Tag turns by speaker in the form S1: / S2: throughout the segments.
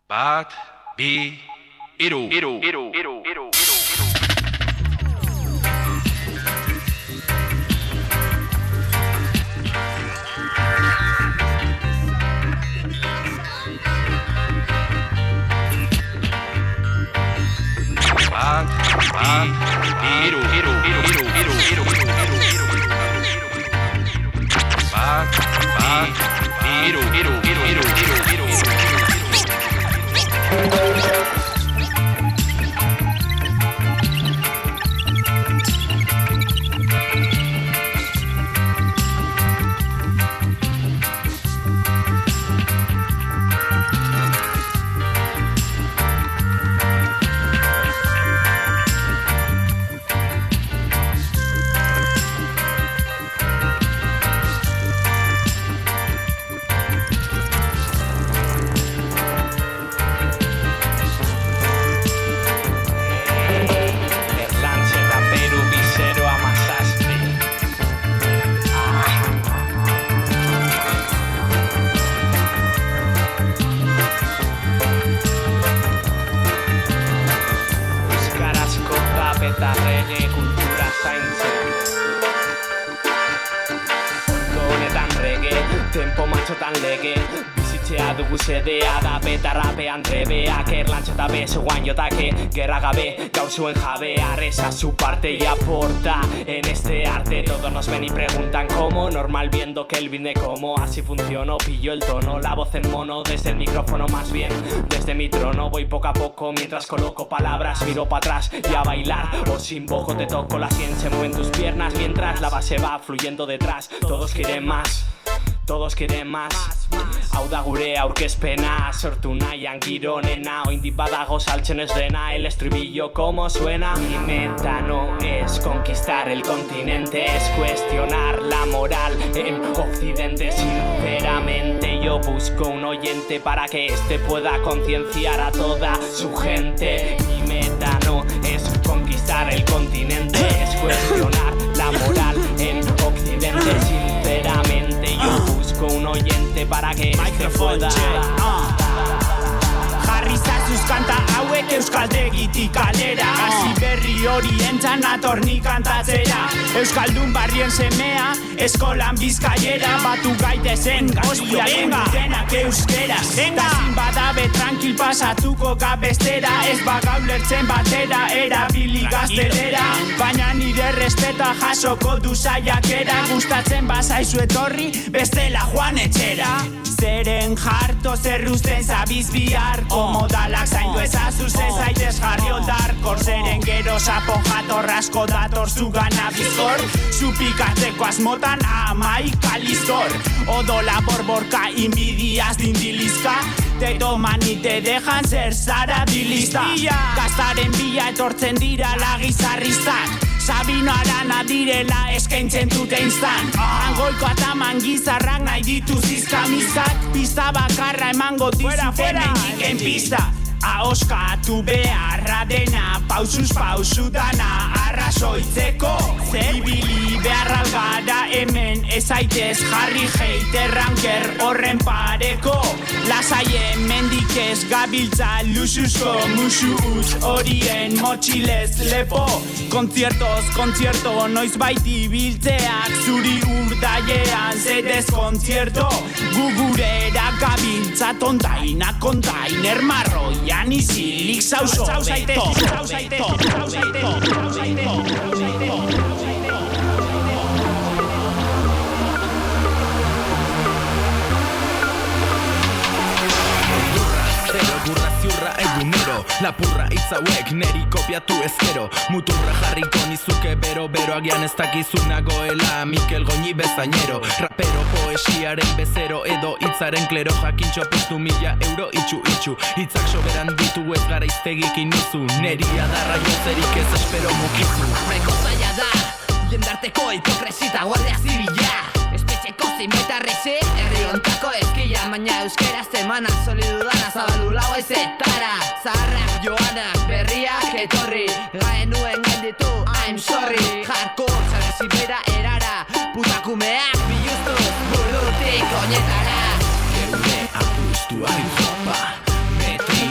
S1: Bat, bi, hiru. Bat, bi, hiru. Bat, bi, hiru.
S2: Eta rege kultura zaintzen Honetan rege, tempo matxotan lege Bizitzea dugu sedea da beta rapean trebeak Erlantxo eta beso guain jotake, gerra gabe, gaur zuen jabe Arresa su parte y aporta en este arte Todos nos ven y preguntan cómo, normal viendo que el beat de cómo Así funciono, pillo el tono, la voz en mono Desde el micrófono más bien, desde mi trono Voy poco a poco mientras coloco palabras Miro para atrás y a bailar O sin bojo te toco la sien, se mueven tus piernas Mientras la base va fluyendo detrás Todos quieren más Hau da gure aurkezpena Sortu nahian giro nena Oindik badago saltzen ez dena El estribillo como suena Mi meta no es conquistar el continente Es cuestionar la moral en occidente Sinceramente yo busco un oyente Para que este pueda concienciar a toda su gente Mi meta no es conquistar el continente Es cuestionar la moral en occidente Sinceramente yo busco un oyente para que este pueda
S3: Jarri zazuz kanta hauek euskaldegitik kalera Hasi berri hori entzan atorni kantatzera Euskaldun barrien semea, eskolan bizkaiera Batu gaitezen gaztiaren dutenak euskeraz Ta zin badabe tranquil pasatuko gabestera Ez bagau lertzen batera, erabili gaztelera Baina nire respeta jasoko du saiakera Gustatzen bazaizu etorri, bestela joan etxera Zeren jarto zerruzten zabiz bihar Komodalak zaindu ezazuz ez zaitez jarri oldar Korzeren gero sapo jator asko dator zugana bizkor Zupikatzeko asmotan amaika lizkor Odola borborka inbidiaz dindilizka Te toman y te dejan ser zaradilista Gaztaren bila etortzen dira lagizarriztak Sabino Arana direla eskaintzen dute instant Angoiko ataman gizarrak nahi ditu zizkamizak Pista bakarra emango dizuten mendiken pista Ahoskatu beharra dena pausuz pausu dana arrazoitzeko Ibili beharra algara hemen ezaitez jarri hater ranker horren pareko Lasaien mendik ez gabiltza lusuzko musu huts horien motxilez lepo Kontzierto noiz baiti biltzeak zuri urdailean zedez kontzierto Gugurera gabiltza tondaina kontainer marroian izilik zauzo beto
S4: Gurra ziurra egunero Lapurra itzauek neri kopiatu ezkero Muturra jarriko nizuke bero agian ez dakizunagoela Mikel Goñi bezainero Rapero poesiaren bezero edo hitzaren klero Jakintxo piztu 1000 euro itxu Hitzak soberan ditu ez gara iztegik inizu Neri adarra jozerik ez espero mukizu
S5: Freko zaila da, jendarteko hipokresita guardia zibila Espetxeko zinbetarrezi, herri ontako eskila Baina euskeraz emanak solidudana zabaldu lau aizetara Zaharrak joanak, berriak etorri Gaenuen gainditu, I'm sorry Hardcore, zarazi bera erara Putakumeak biluztuz, burutik oinetara
S4: Geure apustuari jopa Metri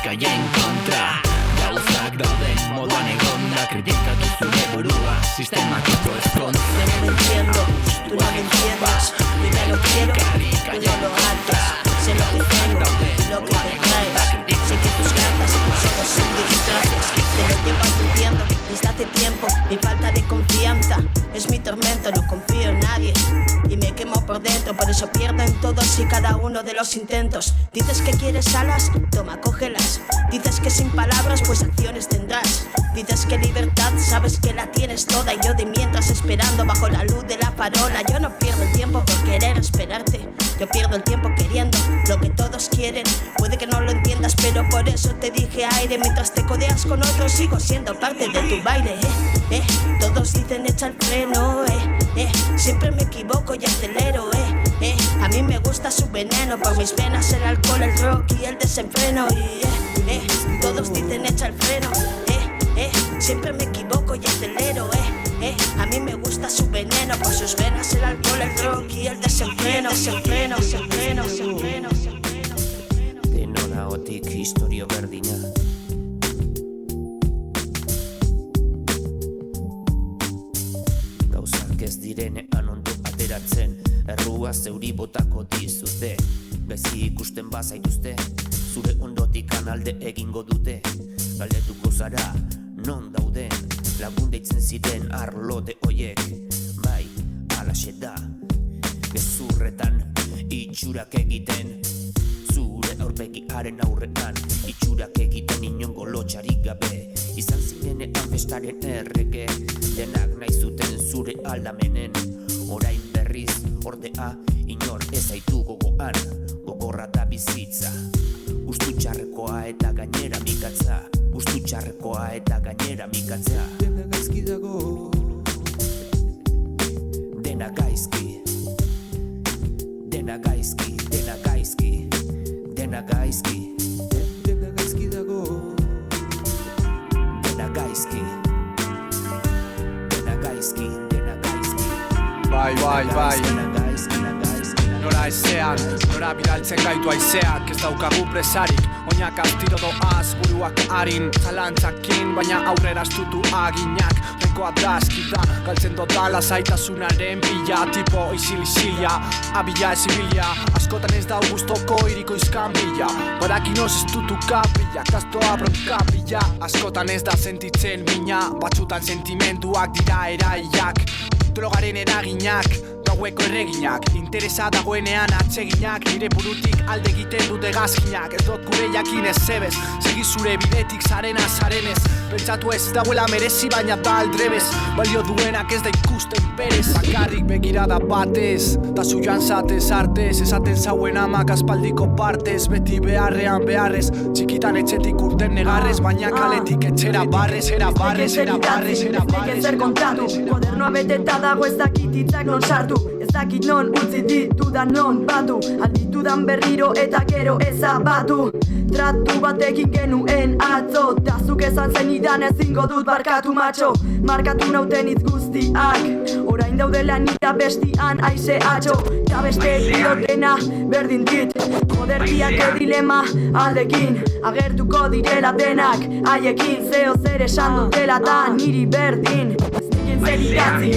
S4: Bizkaien kontra Gauzak dauden moduan egonda Kritikatu zure burua sistematiko ezkonda
S6: Yo no entiendo, tú no me entiendes Primero quiero, tú no lo altas Sé lo que tengo, lo que te traes Sé que tus cartas solo son distraces Te lo llevo advirtiendo desde hace tiempo Mi falta de confianza es mi tormento No confío en nadie y me quemo por dentro Por eso pierdo en todos y cada uno de los intentos Dices que quieres alas, toma, cógelas Dices que sin palabras pues acciones tendrás Dices que libertad sabes que la tienes toda Y yo de mientras esperando bajo la luz de la farola Yo no pierdo el tiempo por querer esperarte Yo pierdo el tiempo queriendo lo que todos quieren Puede que no lo entiendas pero por eso te dije aire Mientras te codeas con otros sigo siendo parte de tu baile Todos dicen echa el freno Siempre me equivoco y acelero A mí me gusta su veneno Por mis venas el alcohol, el rock y el desenfreno Y todos dicen echa el freno Siempre me equivoco y acelero A mí me gusta su veneno Por sus venas el alcohol, el rock y el desenfreno Desenfreno
S2: Denona otik historio berdina Gauzak ez direnean ondo ateratzen Errua zeuri botako dizute Gaizki ikusten bazaituzte Zure ondotik alde egingo dute Galdetuko zara non dauden Lagun deitzen ziren arlote oiek Bai, alaxe da Gezurretan itxurak egiten Zure aurpegiaren aurrean Itxurak egiten inongo lotxarik gabe Izan zinenean bestaren errege Denak nahi zuten zure aldamenen Orain berriz ordea inor ez aitu gogoan Gogorra da bizitza Gustu txarrekoa eta gainera mikatza Gustu txarrekoa eta gainera mikatza Dena gaizki dago Dena gaizki Dena gaizki Dena gaizki Dena gaizki Dena gaizki dago Dena gaizki Dena gaizki Dena gaizki
S7: Bai
S2: Dena gaizki
S7: Nora ezean, nora bidaltzen gaitu aizeak Ez daukagu presarik, oinak astiro doaz buruak harin Zalantzakin, baina aurrera astutu aginak Rekoa da eskita, galtzen dotala zaitasunaren bila Tipo isil-isilia, abila ezibilia Askotan ez dau guztoko iriko izkan bila Badakin oz ez dutu kapila, kastoa bronkapila Askotan ez da sentitzen mina, batzutan sentimenduak dira eraiak Drogaren eraginak, gaueko erreginak Interesa dagoenean atseginak Nire burutik alde egiten dute gazkinak Ez dut gure jakin ez zebez Segi zure bidetik zarena zarenez Pentsatu ez dagoela merezi baina da aldrebez Balio duenak ez da ikusten perez Bakarrik begirada batez Ta zu joan zatez artez Esaten zauen amak aspaldiko partez Beti beharrean beharrez Txikitan etxetik urten negarrez Baina kaletik etxera barrez Era barrez, era barrez, era barrez
S8: zer kontatu Kodernoa beteta dago ez dakititzak non sartu Ez dakit non utzi ditudan non batu Alditudan berriro eta gero ezabatu Tratu batekin genuen atzo Tazuk esan zenidan ezingo dut barkatu matxo Markatu nauten hitz guztiak Orain daudela nita bestian aize atxo Ta beste dotena berdin dit Jodertiak dilema aldekin Agertuko direla denak haiekin Zeo zer esan dutela da niri berdin Zer idatzi,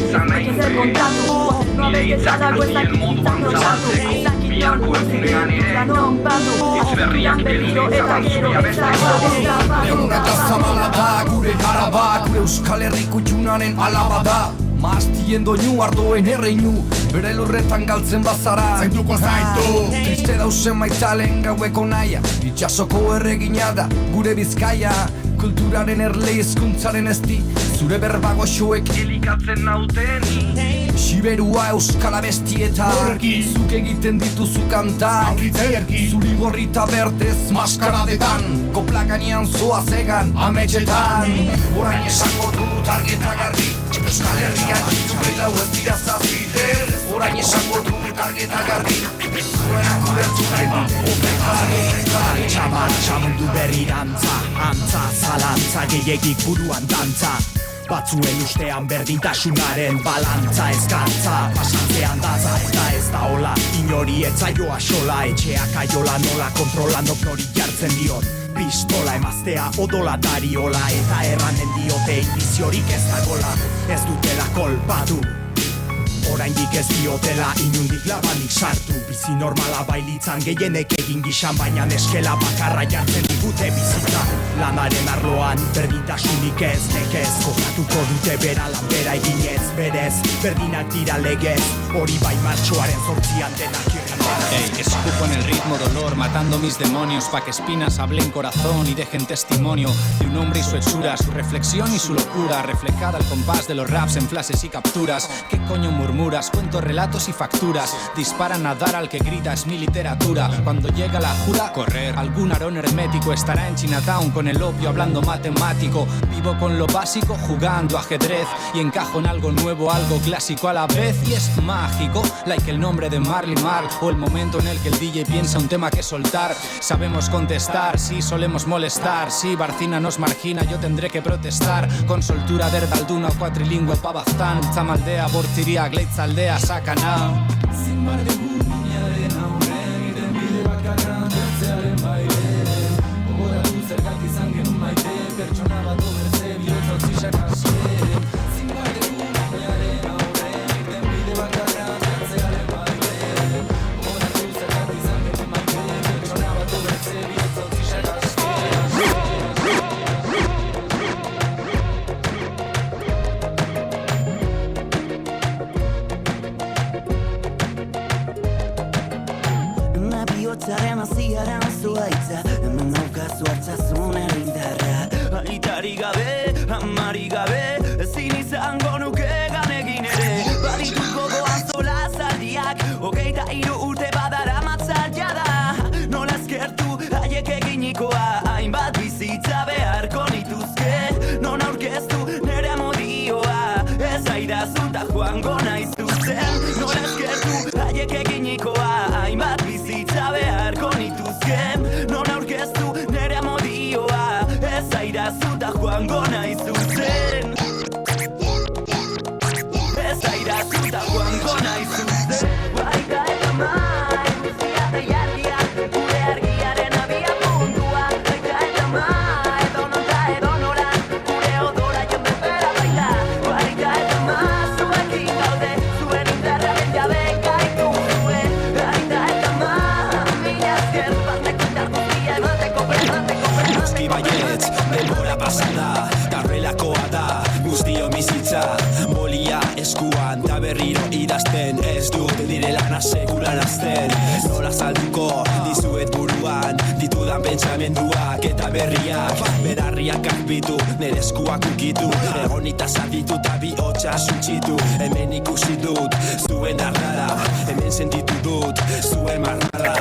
S8: zer kontatu Noa beteta dago ez dakitzak non sartu Ez dakit non utzitik non batu Itzudan berriro eta gero ezabatu
S9: Eta zabala da gure garaba Gure Euskal Herriko junaren alaba da Maastien doinu ardoen erreinu Bere lurretan galtzen bazara Zainduko zaitu Triste dausen maitalen gaueko naia Itxasoko erregina da gure Bizkaia Kulturaren erle hizkuntzaren ezti Zure berba goxoek elikatzen nauteni Siberua euskala bestieta Zuk egiten dituzu kantak Zuri gorrita berdez maskaradetan Koplakanean zoaz egan ametxetan Orain esango dut argeta garri Euskal Herrian zure lau ez dira zazpiter Orain esango dut argeta garri Zuenak ubertu nahi dut ofekari
S3: Txamartxa mundu berri dantza Antza, zalantza, gehiagik buruan dantza Batzuen ustean berdintasunaren balantza ezkantza Pasantzean datza eta ez da hola Inor
S7: hori etzaioa sola, etxeak aiola nola kontrolanok nori jartzen diot. Pistola emaztea odola dariola, eta erranen diote indiziorik ez dagola, ez dutela kolpatu. Oraindik ez diotela inundik labanik sartu. Bizi normala bailitzan gehienek egin gizan, baina eskela bakarra jartzen digute bizitza. Lanaren arloan berdintasunik ez nekez, kokatuko dute bera lan bera eginez, berez berdinak dira legez, hori bai martxoaren 8an denak
S10: Ey, escupo en el ritmo dolor, matando mis demonios, pa' que espinas hablen corazón y dejen testimonio de un hombre y su hechura, su reflexión y su locura, reflejada al compás de los raps en flashes y capturas. ¿Qué coño murmuras? Cuento relatos y facturas, disparan a dar al que grita, es mi literatura. Cuando llega la jura, correr, algún arón hermético estará en Chinatown con el opio hablando matemático. Vivo con lo básico, jugando ajedrez, y encajo en algo nuevo, algo clásico a la vez, y es mágico, like el nombre de Marley Marl, o el momento en el que el DJ piensa un tema que soltar. Sabemos contestar, sí, solemos molestar, sí, Barcina nos margina, yo tendré que protestar. Con soltura d'erdalduna o cuatrilingüe pabaztan, Zamaldea, bortziria, gleitzaldea, sakana. Sin barde guminaren aurren, iten bide bakarra, bertzearen baile. Ogora du zergati izan genuen maite, pertsona bat obertze, bihotza utzi sakaske. Sin barde guminaren aurren, iten bide bakarra, bertzearen baile.
S11: Bihotzaren aziaren zuaitza, hemen daukazu hartzazun errindarra. Aitari gabe, amari gabe, ezin izango nuke ganegin ere. Badituko goan zola zaldiak, 23 urte badara matzaldia da. Nola eskertu haiek eginikoa, hainbat bizitza beharko nituzke. Non aurkeztu nere modioa, ez aidazu ta joango naiz duzen. Nola eskertu haiek eginikoa, hainbat bizitza beharko nituzken. Non aurkeztu nere modioa, ez aidazu ta joango naiz duzen. Ez aidazu ta joango naiz duzen. Baita eta mai, guztia deialdia, gure argiaren abia puntua. Baita eta mai, edonota edonora, gure odora jonde bera baita. Baita eta mai, zuekin gaude, zuen indarraren jabe gaitu zuen. Baita eta mai, mila esker, bateko indar guztia emateko premateko.
S7: Noski baietz, denbora pasada, karrelakoa da, guztio bizitza. Molia eskuan, ta berriro idazten, ez dut direlana sekulan azten. Nola salduko, dizuet buruan, ditudan pentsamenduak eta berriak. Berarriak arbitu, nere eskuak ukitu, egonita zaditu ta bihotza suntxitu. Hemen ikusi dut, zuen arrara, hemen sentitu dut, zuen marrara.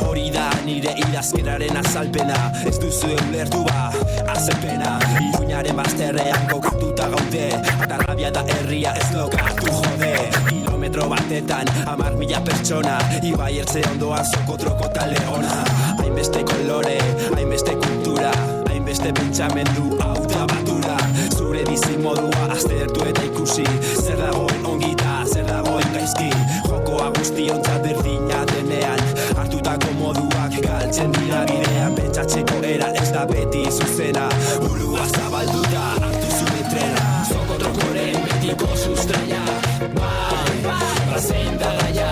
S7: Hori da nire idazkeraren azalpena, ez duzu ulertu ba, azepena. Iruñaren bazterrean kokatuta gaude, eta rabia da herria ez lokatu jode. Kilometro batetan, 10.000 pertsona, ibai ertze ondoan sokotroko ta leona. Hainbeste kolore, hainbeste kultura, hainbeste pentsamendu hau da batura. Zure bizi modua aztertu eta ikusi, zer dagoen ongita, zer dagoen gaizki. Jokoa guztiontzat berdina denean, hartutako moduak galtzen dira bidean. Pentsatzeko era ez da beti zuzena, burua zabalduta hartu zure trena. Zokotrokoren betiko sustraia, bai, bazen da gaia.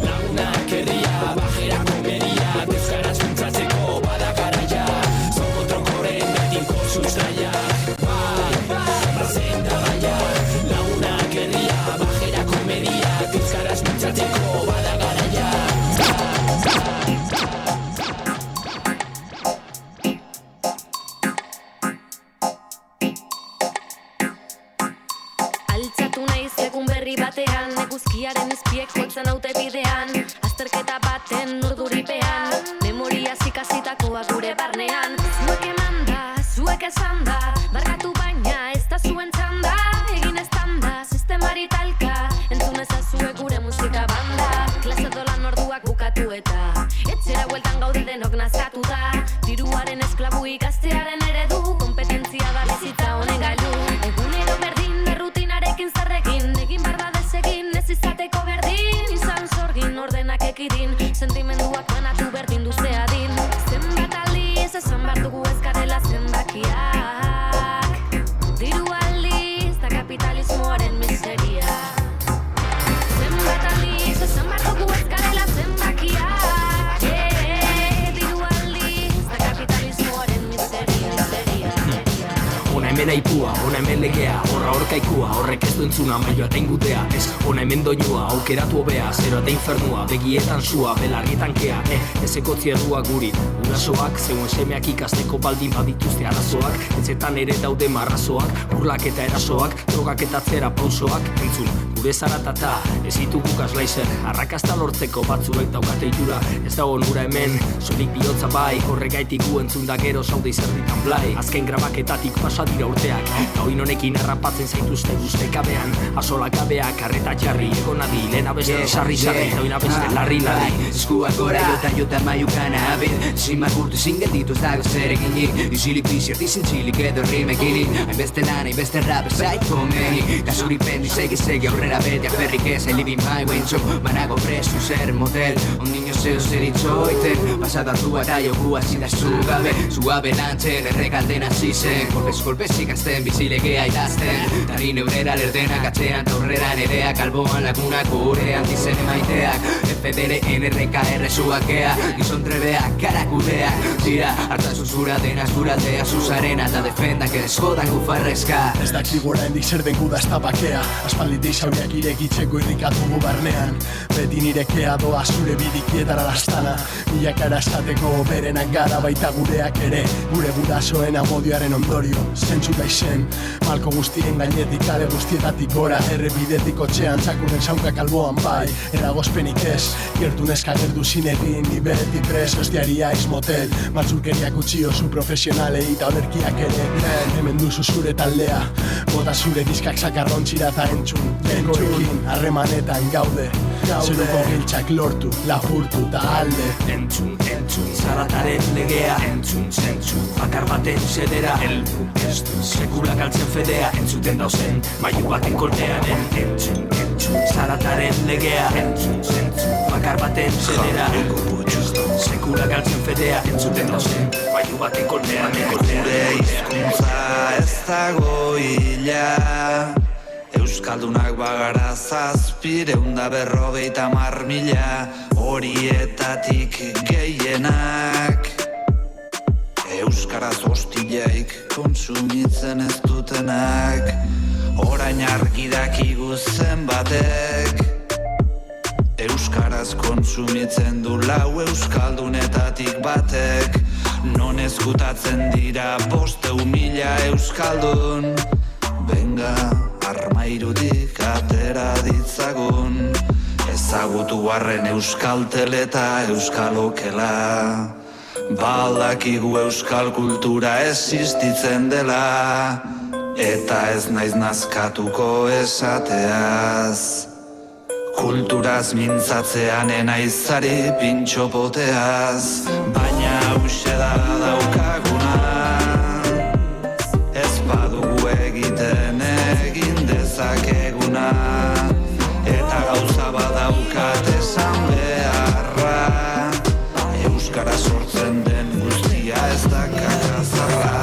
S7: Lagunak herria, bajera komedia, euskaraz mintzatzeko bada garaia. Zokotrokoren betiko sustraia, bai, bazen da gaia. Lagunak herria, bajera komedia, euskaraz mintzatzeko bada garaia.
S12: Altzatu naiz egun berri batean, eguzkiaren ezpiek jotzen haute bidean. Azterketa baten urduripean, memoria zikazitakoak gure barnean. Zuek emanda, zuek esan da, barkatu baina ez da zuen txanda. Egin ez tanda, sistemari talka, entzun ezazue gure musika banda. Klase dolan orduak bukatu eta etxera bueltan gaude denok nazkatu da. Diruaren esklabu ikastearen eredu, kompetentzia da bizitza honen gailu. Egunero berdin, errutinarekin zarrekin, egin behar da desegin, ez izateko berdin. Izan zorgin ordenak ekidin, sentimenduak banatu berdin duze adin. Zenbat aldiz esan behar dugu ez garela zenbakiak, diru aldiz da kapitalismoaren miseria. Zenbat aldiz esan behar dugu ez garela zenbakiak, diru aldiz da kapitalismoaren miseria.
S13: Hona hemen aipua, hona hemen legea, horra horkaikua, horrek ez du entzuna, maioa eta ingutea, ez, hona hemen doinua, aukeratu hobea, zero eta infernua, begietan sua, belarrietan kea, ez ekotzi errua guri, urasoak, zeuen semeak ikasteko baldin badituzte arazoak, etxetan ere daude marrazoak, burlak eta erasoak, drogak eta atzera pausoak, entzun, gure zaratata, ez ditugu gaslaizer, arrakasta lortzeko batzuek daukate itura, ez dago nura hemen, solik bihotza bai, horregaitik gu entzun da gero zaude izerditan blai, azken grabaketatik pasa dira urteak, gauin honekin harrapatzen zaituzte guztekabean, asolakabeak, arreta jarri, egonadi, lehena beste sarri-sarri, dauina beste larri-larri.
S14: Eskuak gora jota maiukana abin, zimak urtu zingelditu ez dago zer eginik, izilik bizierti zintzilik edo rimekinik, hainbeste lan, hainbeste rap ez zait komeni, kasuri pendi segi aurrera bete aferrik ez, elibin bai guentzo, banago presu zer motel, ondino zeo zer itzoiten, pasadatua eta jokua zidaztu gabe, suabe lantzen errekalden hasi zen, kolpez ikasten bizilegea idazten, tari neurera lerdenak atzean taurrera nereak, alboan lagunak gurean dizen emaiteak, FDLN RKR zuakea, gizon trebeak, karakudeak, tira, hartasun zura dena zuraldea zuzarena, eta defendak ez jodan gufarrezka.
S15: Ez dakik gora hendik zer den gudazta bakea, aspalditik zauriak irekitzeko irrikatugu barnean, beti nirekea doa zure bidikietara lastana, milakara estateko berenak gara baita gureak ere, gure gurasoen amodioaren ondorio, zentzu izen, malko guztien gainetik, kale guztietatik gora, errepidetik otxean, txakurren saunkak alboan bai, eragozpenik ez, gertu neska gerdu zinegin, ni beti pres, hostiaria motel, matzulkeriak utzio zu profesionalei eta olerkiak ere, hemen duzu zure taldea, bota zure diskak sakarrontzira eta entzun, lehenkoekin, harremanetan gaude, zeruko giltxak lortu, lapurtu eta alde.
S13: Entzun, zarataren legea, entzun, bakar baten zedera, elbu ez du, sekula galtzen fedea, entzuten dauzen, maiu baten kolpean, entzun, zarataren legea, entzun, bakar baten zedera, sekula galtzen fedea, entzuten dauzen, maiu baten kolpean,
S16: gure hizkuntza ez dago hila, Euskaldunak bagara 750.000, horietatik gehienak euskaraz hostileik kontsumitzen ez dutenak, orain argi dakigu zenbatek euskaraz kontsumitzen du 4 euskaldunetatik batek, non ezkutatzen dira 500.000 euskaldun, benga armairutik atera ditzagun, ezagutu arren euskaltel eta euskalokela, badakigu euskal kultura existitzen dela, eta ez naiz nazkatuko esateaz, kulturaz mintzatzean enaizari pintxopoteaz, baina hause da daukaguna, ez badugu egiten egin dezakeguna, eta gauza badaukat esan beharra, euskara sortzen den guztia ez da kakazarra.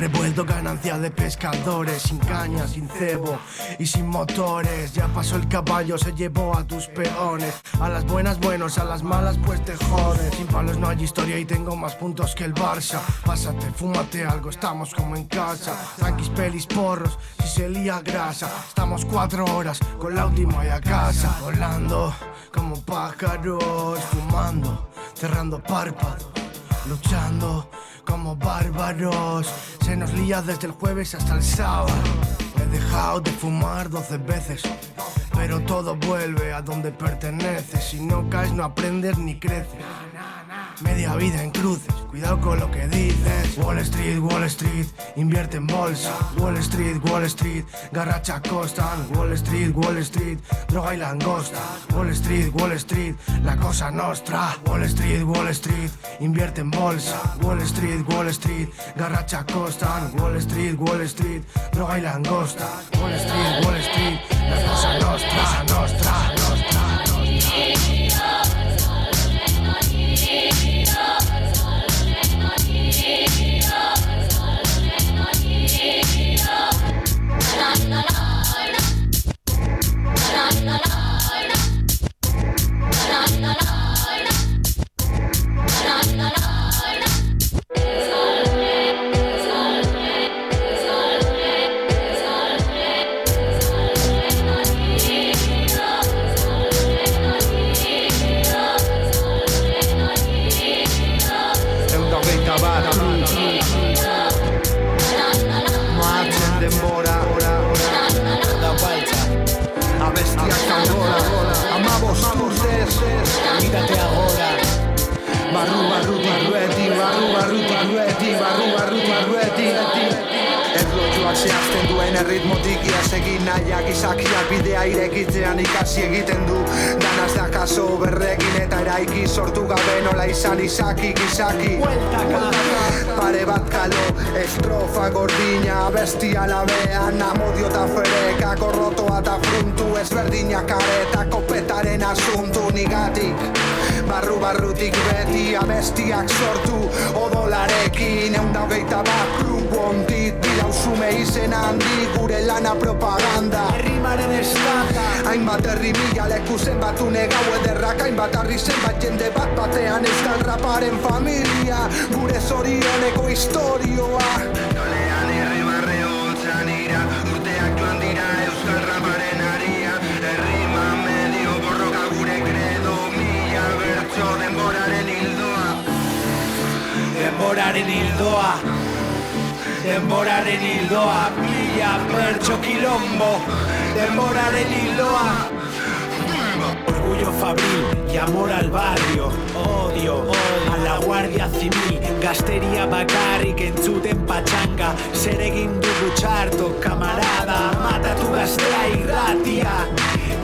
S15: revuelto, ganancia de pescadores, sin caña, sin cebo y sin motores. Ya pasó el caballo, se llevó a tus peones. A las buenas buenos, a las malas pues te jodes. Sin palos no hay historia y tengo más puntos que el Barça. Pásate, fúmate algo, estamos como en casa. Tranquis, pelis, porros, si se lía grasa. Estamos 4 horas con la última y a casa. Volando como pájaros, fumando, cerrando párpados, luchando como bárbaros. Se nos lía desde el jueves hasta el sábado. He dejado de fumar 12 veces, pero todo vuelve a donde pertenece. Si no caes no aprendes ni creces. Media vida en cruces, cuidado con lo que dices. Wall Street, invierte en bolsa. Wall Street, garracha costan. Wall Street, droga y langosta. Wall Street, la cosa nostra. Wall Street, invierte en bolsa. Wall Street, garracha costan. Wall Street, droga y langosta. Wall Street, la cosa nostra.
S17: Mírate ahora. Erlojuak zehazten duen erritmotik iaz egin nahiak izakiak bidea irekitzean ikasi egiten du. Danaz dakaso berrekin eta eraiki sortu gabe nola izan izaki gizaki. Pare bat kalo, estrofa gordina, bestia labean, amodio eta fereka, korrotoa eta fruntu, ezberdinak areta, kopetaren asuntu nigatik. Barrutik beti abestiak sortu, odolarekin 121 grupo ontit, bilauzume izen handi, gure lana propaganda. Herrimaren estata, hainbat herri mila leku zenbatu negau ederrak, hainbat harri zenbat jende bat batean euskal raparen familia, gure zorioneko historioa. Dolean irribarre holtzan ira, urteak joan dira euskal raparen aria, herrima medio borroka gure kredo, mila bertso denboraren hildoa. Denboraren hildoa, mila bertso kilombo, denboraren hildoa. Orgullo fabril y amor al barrio, odio a la guardia civil. Gazteria bakarrik entzuten patxanga, zer egin dugu txarto, kamarada. Matatu gaztea irratia,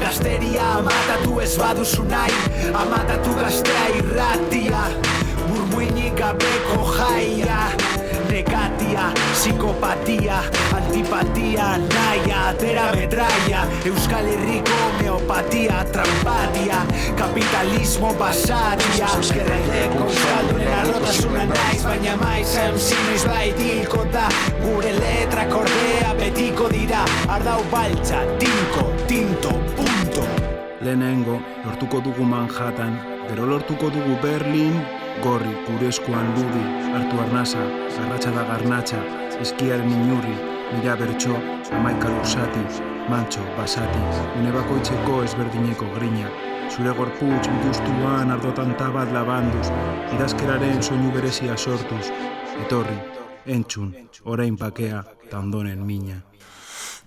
S17: gazteria amatatu ez baduzu nahi. Amatatu gaztea irratia, burmuinik gabeko jaia. Negatia, psikopatia, antipatia, naia, atera metraia. Euskal Herriko homeopatia, trampatia, kapitalismo basatia. Ezkerraideko euskaldunen arrotasuna naiz, baina maiz MC noiz bait hilko da. Gure letrak ordea betiko dira, ardau baltza, tinto, punto.
S18: Lehenengo, lortuko dugu Manhattan, gero lortuko dugu Berlin. Gorri, gure eskuan ludi, hartu arnasa, garratxa da garnatxa, eskiaren inurri, mira bertso, amaika lursati, mantxo, basati, une bakoitzeko ezberdineko grina, zure gorputz biduztuan ardotan tabat labanduz, idazkeraren soinu berezia sortuz, etorri, entzun, orain pakea, ta ondoren mina.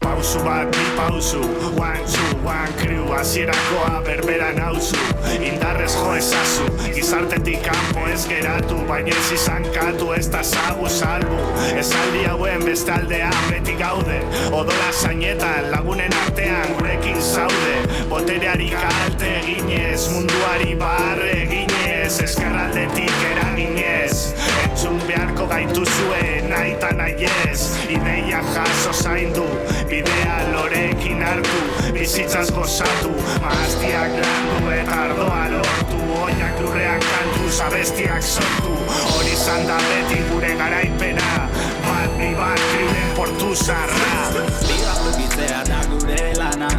S3: Pausu bat, bi pausu, 1, 2, 1 crew, hasierakoa berbera nauzu, indarrez jo ezazu, gizartetik kanpo ez geratu, baina ez izan katu, ez da zagu salbu, esaldi hauen bestaldean beti gaude, odola zainetan, lagunen artean gurekin zaude, botereari kalte eginez, munduari barre eginez, eskerraldetik eraginez, entzun beharko gaituzue nahi eta nahiez, ideia jaso zaindu, bidea lorekin hartu, bizitzaz gozatu, maaztiak landu eta ardoa lortu, oinak lurrean kantuz abestiak sortu, hori izan da beti gure garaipena, bi bat gure portu zarra.
S19: Bigatu gitzea da gure lana,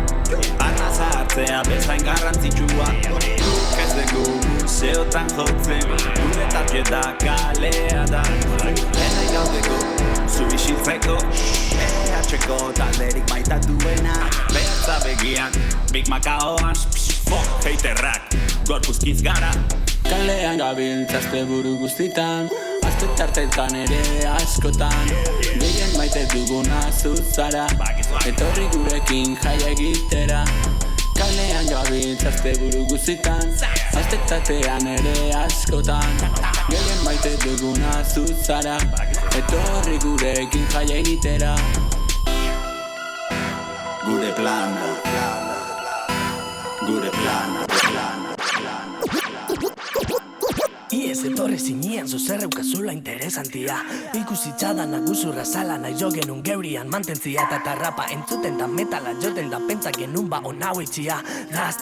S19: arnaz hartzea bezain garrantzitsua. Guk ez dugu museotan jotzen, gure tarjeta kalea da. Lehena igauteko, zu isiltzeko, EH-ko talderik baita duena. Behatza begian, Big Macaoan, fuck haterrak, gorpuzkiz gara. Kalean gabiltzazte buru guztitan, azte tartetan ere askotan. Gehien maite duguna zuzara, etorri gurekin jaia egitera. Kalean gabiltzazte buru guztitan, azte tartean ere askotan. Gehien maite duguna zuzara, etorri gurekin jaia egitera. Gure plana, gure plana,
S2: Iez etorri zinien zuzerreukazula interesantia. Ikusitxada naguzurra zala nahi jo genun geurian mantentzia. Eta tarrapa entzuten da metala joten da pentsa genun ba onau itxia. Gazt,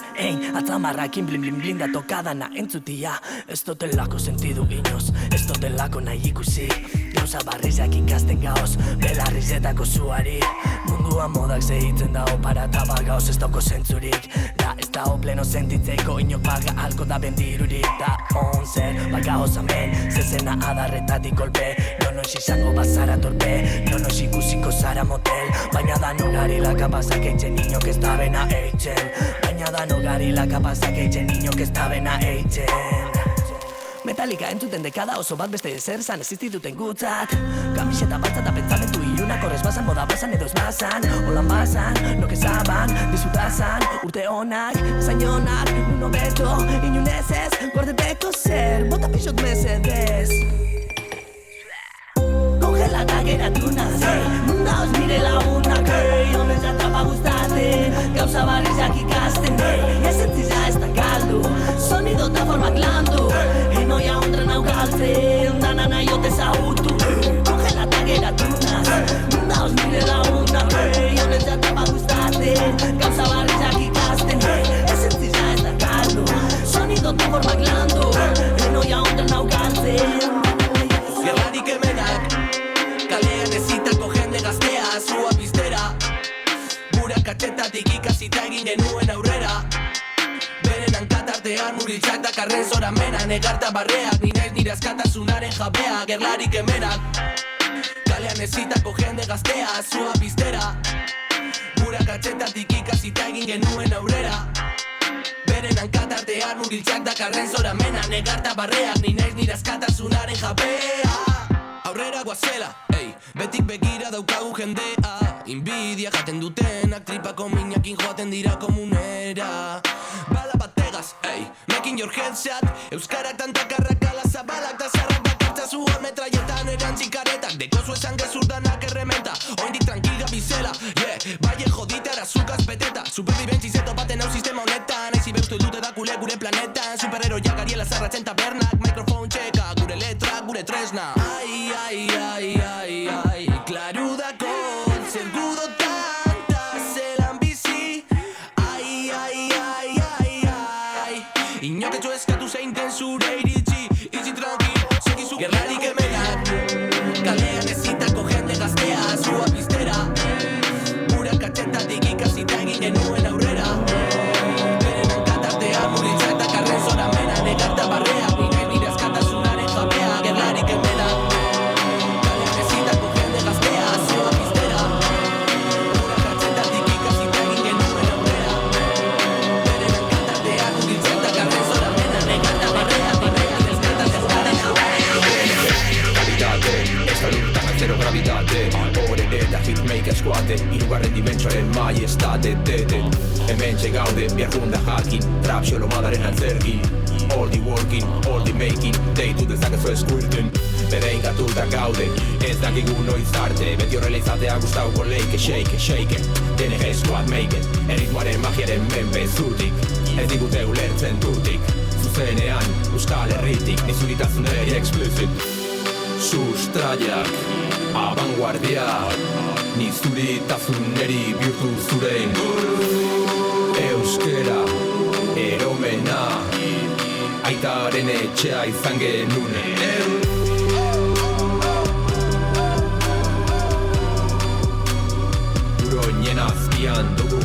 S2: atzamarrakin blin da tokadana entzutia. Ez dotelako sentidu inoz, ez dotelako nahi ikusi. Gauza barrizak ikasten gaoz, belarrizetako zuari. Mundua modak zehitzen dao para tabagaoz ez dauko zentzurik. Da ez dao pleno sentitzeko inok paga alko da bendirurik. Da onzer, bagaoz amen, zezena adarretatik kolpe. Nonoz izango bazara torpe, nonoz ikusiko zara motel. Baina da nogarila kapazak eitzen inok ez da bena eitzen. Baina da nogarila kapazak eitzen inok ez da bena eitzen. Metallica entzuten dekada oso bat beste ezer zan existituten gutzat. Kamiseta batza eta pentsamentu ilunak horrez bazan, moda bazan edo ez bazan. Holan bazan, noke zaban, disfrutazan, urte honak, zainonak, uno beto, inunez ez, gordeteko zer, bota pixot mesedez. Kongelata geratu nazi, mundaoz nire lagunak, honez atrapa guztaten, gauza barrizak ikasten, esentzia ez da galdu, sonido eta formak landu, enoia ondren augaltzen, dana nahi ote zautu. Kongelata geratu nazi, mundaoz nire lagunak, honez atrapa guztaten, gauza barrizak ikasten, esentzia ez da galdu, sonido eta formak landu, enoia ondren augaltzen.
S19: Gerlarik emenak, kalean ezitako jende gaztea, zua biztera. Gura katxetatik ikasita egin genuen aurrera. Beren hankatartean murgiltzak dakarren zoramena. Negarta barreak, ni naiz nire askatasunaren jabea. Gerlarik emenak, kalean ezitako jende gaztea, zua biztera. Gura katxetatik ikasita egin genuen aurrera. Beren hankatartean murgiltzak dakarren zoramena. Negarta barreak, ni naiz nire askatasunaren jabea. Aurrera guazela, betik begira daukagu jendea. Inbidia jaten dutenak, tripako minakin joaten dira komunera. Bala bategaz, making your headshot. Euskarak tantakarrak ala zabalak da zarrak bakartza zua metraietan erantzikaretak. Dekozu esan gezurdanak errementa, oindik tranquila bizela. Baie jodite arazukaz peteta. Superviventzi zeto baten hau sistema honetan. Aizi beustu dute da kule gure planetan. Superheroiak Ariela zarratzen tabernak. Microphone txeka, gure letra, gure tresna. Ai, klarudako zergudo tanta zelan bizi. Ai, inoketxo eskatu zeinten zure iritzi. Izi tranquil, segizu gerlarik emenak. Kalean ezitako jende gaztea, zua biztera. Gura katxetatik ikasita egin genuen aurrera. Beren hankatartea muritzak dakarren zoramena. Negarta barrea, nire askatasunaren jabea. Gerlarik emenak.
S4: Zero gravitate, horren eta hitmaker eskuate. Irugarren dimentsuaren maiestate, hemen txegaude, biarrunda jakin. Trap xolomadaren antzerki. All the working, all the making. Deitu dezakezu eskuirten, berein gatuta gaude. Ez dakigu noiz arte, beti horrela izatea gustauko leike. Shake, DNG squad make it. Erritmoaren magiaren menpe zutik, ez digute ulertzen tutik. Zuzenean, Euskal Herritik, nizuritasun eri explicit. Sustraiak, abanguardia, nizuritasuneri bihurtu zurein. Euskera, eromena, aitaren etxea izan genuen.
S20: Agian dugu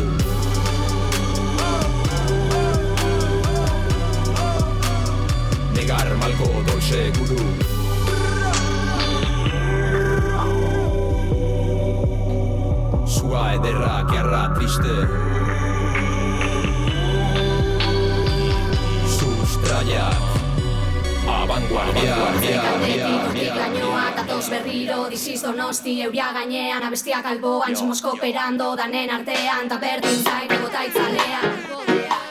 S20: Negar malko dolce guru Sua ederra, gerra triste Sustraiak Abanguardia
S12: Gainoa datoz berriro, diziz donosti Euria gainean, abestiak alboan Somos kooperando, danen artean Ta berdin zait, egota itzalean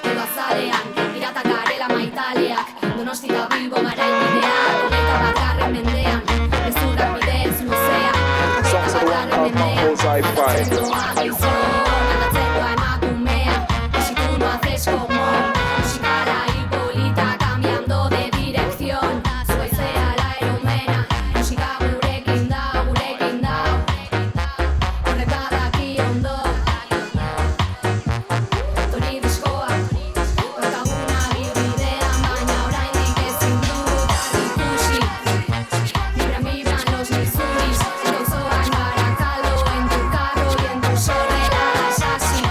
S12: Edo azalean, piratak garela maitaleak Donosti eta Bilbo garaibidean Hogeita bakarren mendean Ezurrak bidez luzean Hogeita bakarren mendean Aldatzendoa gizon, aldatzendoa emakumea Y si tú no haces como Musikara hipolita cambiando de dirección Zuaizea la eromena Musika gurekin da Horrekadaki ondo Tori diskoa Bakaguna bibidean Baina oraindik ezin dut ikusi Vibran los Misuris Gauzoan Barakalo En tu carro y en tu sorrera Sasi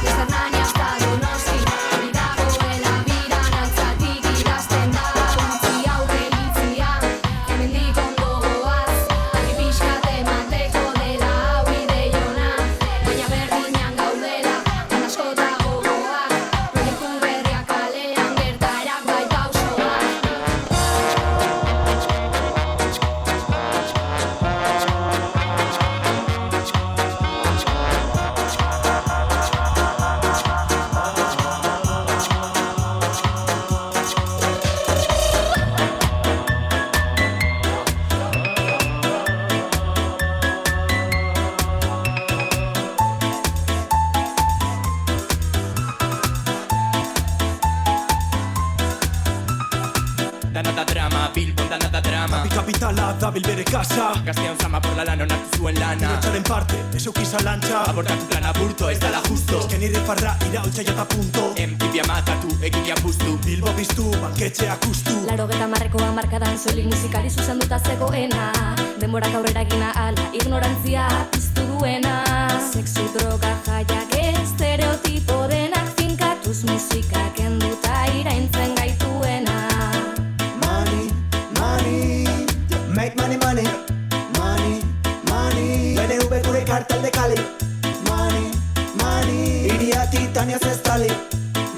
S12: Desde Hernani hasta Donosti Hori dagoela biran Altzatik idazten da Utzi aurre iritzia Hemendik ondo goaz Argi pixkat emateko dela hau ideiona Baina berdinan gaudela Lan askota gogoak Proiektu berriak kalean Gertaerak bai pausoak
S4: Dana da drama, Bilbon dana da drama
S15: Kapitala dabil bere kasa
S4: Gaztean zama por la lana onartu zuen lana
S15: Txaren parte, ez eukiza lantxa
S4: Abortatu plan aburto, ez dala justo
S15: Ezken irrifarra iraultza jota punto
S4: MTV matatu, egitea puztu
S15: Bilbo biztu, banketxeak ustu
S12: 80ko hamarkadan soilik musikari zuzenduta zegoena Denborak aurrera egina ala, ignorantzia piztu duena Sexu, droga, jaiak, estereotipo denak finkatuz musika kenduta iraintzen gaituena
S11: Make money, money, money, money. BNV gure kartel de Cali. Money, money. Iria Titania zestali.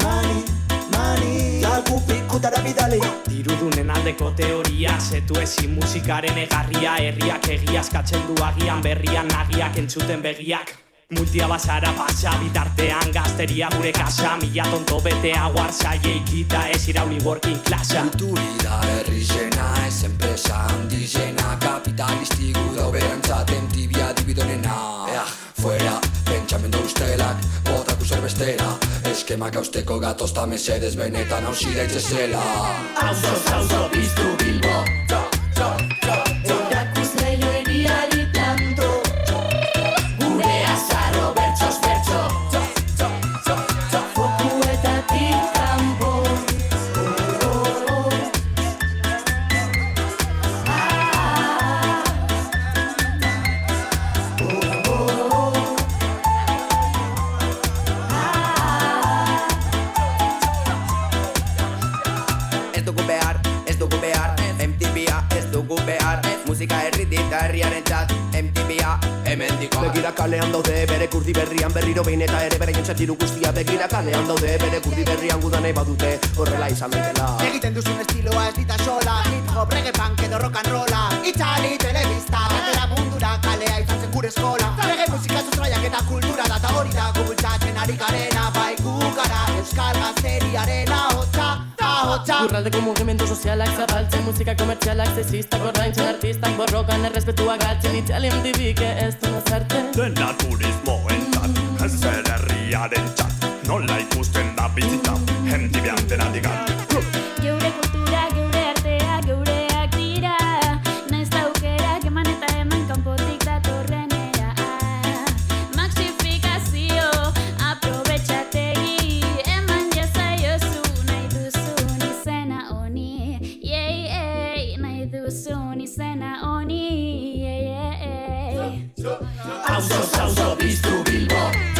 S11: Money, money. Jalku pikutara bidali.
S2: Dirudunen aldeko teoria Zetu ezin musikaren egarria Herriak egiazkatzen du agian Berrian nagiak entzuten begiak Multia basara pasa bitartean Gazteria gure kasa Mila tonto betea guarzaile ikita Ez irauli working classa
S9: Kulturida herri zena, ez enpresa handizena Kapitalistigu dauberantzaten tibia dibidonena Fuera, pentsamendu ustelak, botaku zerbestera Eskemak hausteko gatozta mesedez benetan hausi daitzezela
S11: Auzo, biztu Bilbo. Erakusle joeriari planto Gure azarro bertsoz bertso Fokuetatik kanpo
S14: MTV-a ez dugu behar Musika herritik herriaren txat MTV-a hemen diko
S11: Begira kalean daude bere kurdi berrian Berriro behin eta ere bere jentzatiru guztia Begira kalean daude bere kurdi berrian Gudan nahi badute horrela izan daitela
S21: Egiten duzun estiloa ez dita sola Hip hop, reggae punk edo rock and rolla Itzali telebista, batera mundura Kalea izan zen gure eskola Reggae musika sustraiak eta kultura da Ta hori da gubultzatzen ari garena Bai gu gara euskal gazteriaren ahotsa
S22: Lurraldeko mugimendu sozialak zabaltzen Musika komertzialak sexistak ordaintzen Artistak borrokan errespetua galtzen Itxali MTV que ez du nazartzen
S23: Dena turismoentzat, ezer herriaren txat Nola ikusten da bizita, MTV-an dena digan
S24: Geure kultura, geure artea, geureak dira Naiz da aukerak eman eta eman kanpotik datorrenera Maxifikazio, aprobetxategi Eman jazaiozu nahi duzun izena honi Nahi duzun izena honi
S11: Auzo, biztu Bilbo.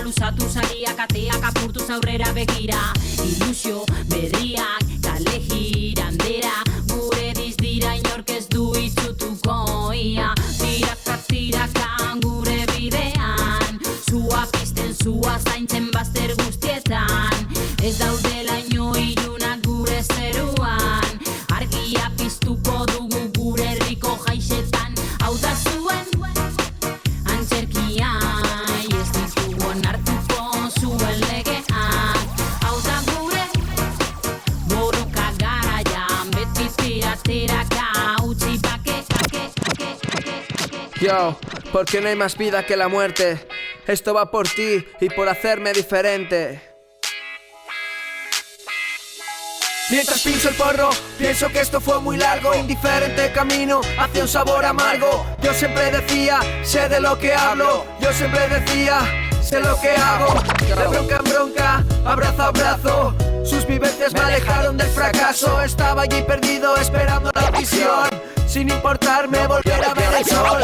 S1: luzatu sariak, ateak apurtuz aurrera begira. Ilusio berriak, kale girandera, gure dizdira inork ez du itzutuko ia. Tiraka, tiraka gure bidean, zua pizten, zua zaintzen bazter guztietan. Ez daudela ino ilunak gure zeruan, argia piztuko dugu gure herriko jaixetan. Hau da zuen antzerkia, ez ditugu onartuko zuen legeak. Hau da gure borroka garaian, beti tirateraka utzi bake.
S5: Yo, porque no hay más vida que la muerte. Esto va por ti y por hacerme diferente. Mientras pincho el porro, pienso que esto fue muy largo. Indiferente camino hacia un sabor amargo. Yo siempre decía, sé de lo que hablo. Yo siempre decía, sé lo que hago. De bronca en bronca, abrazo a abrazo. Sus vivencias me alejaron del fracaso. Estaba allí perdido esperando la visión, sin importarme volver a ver el sol.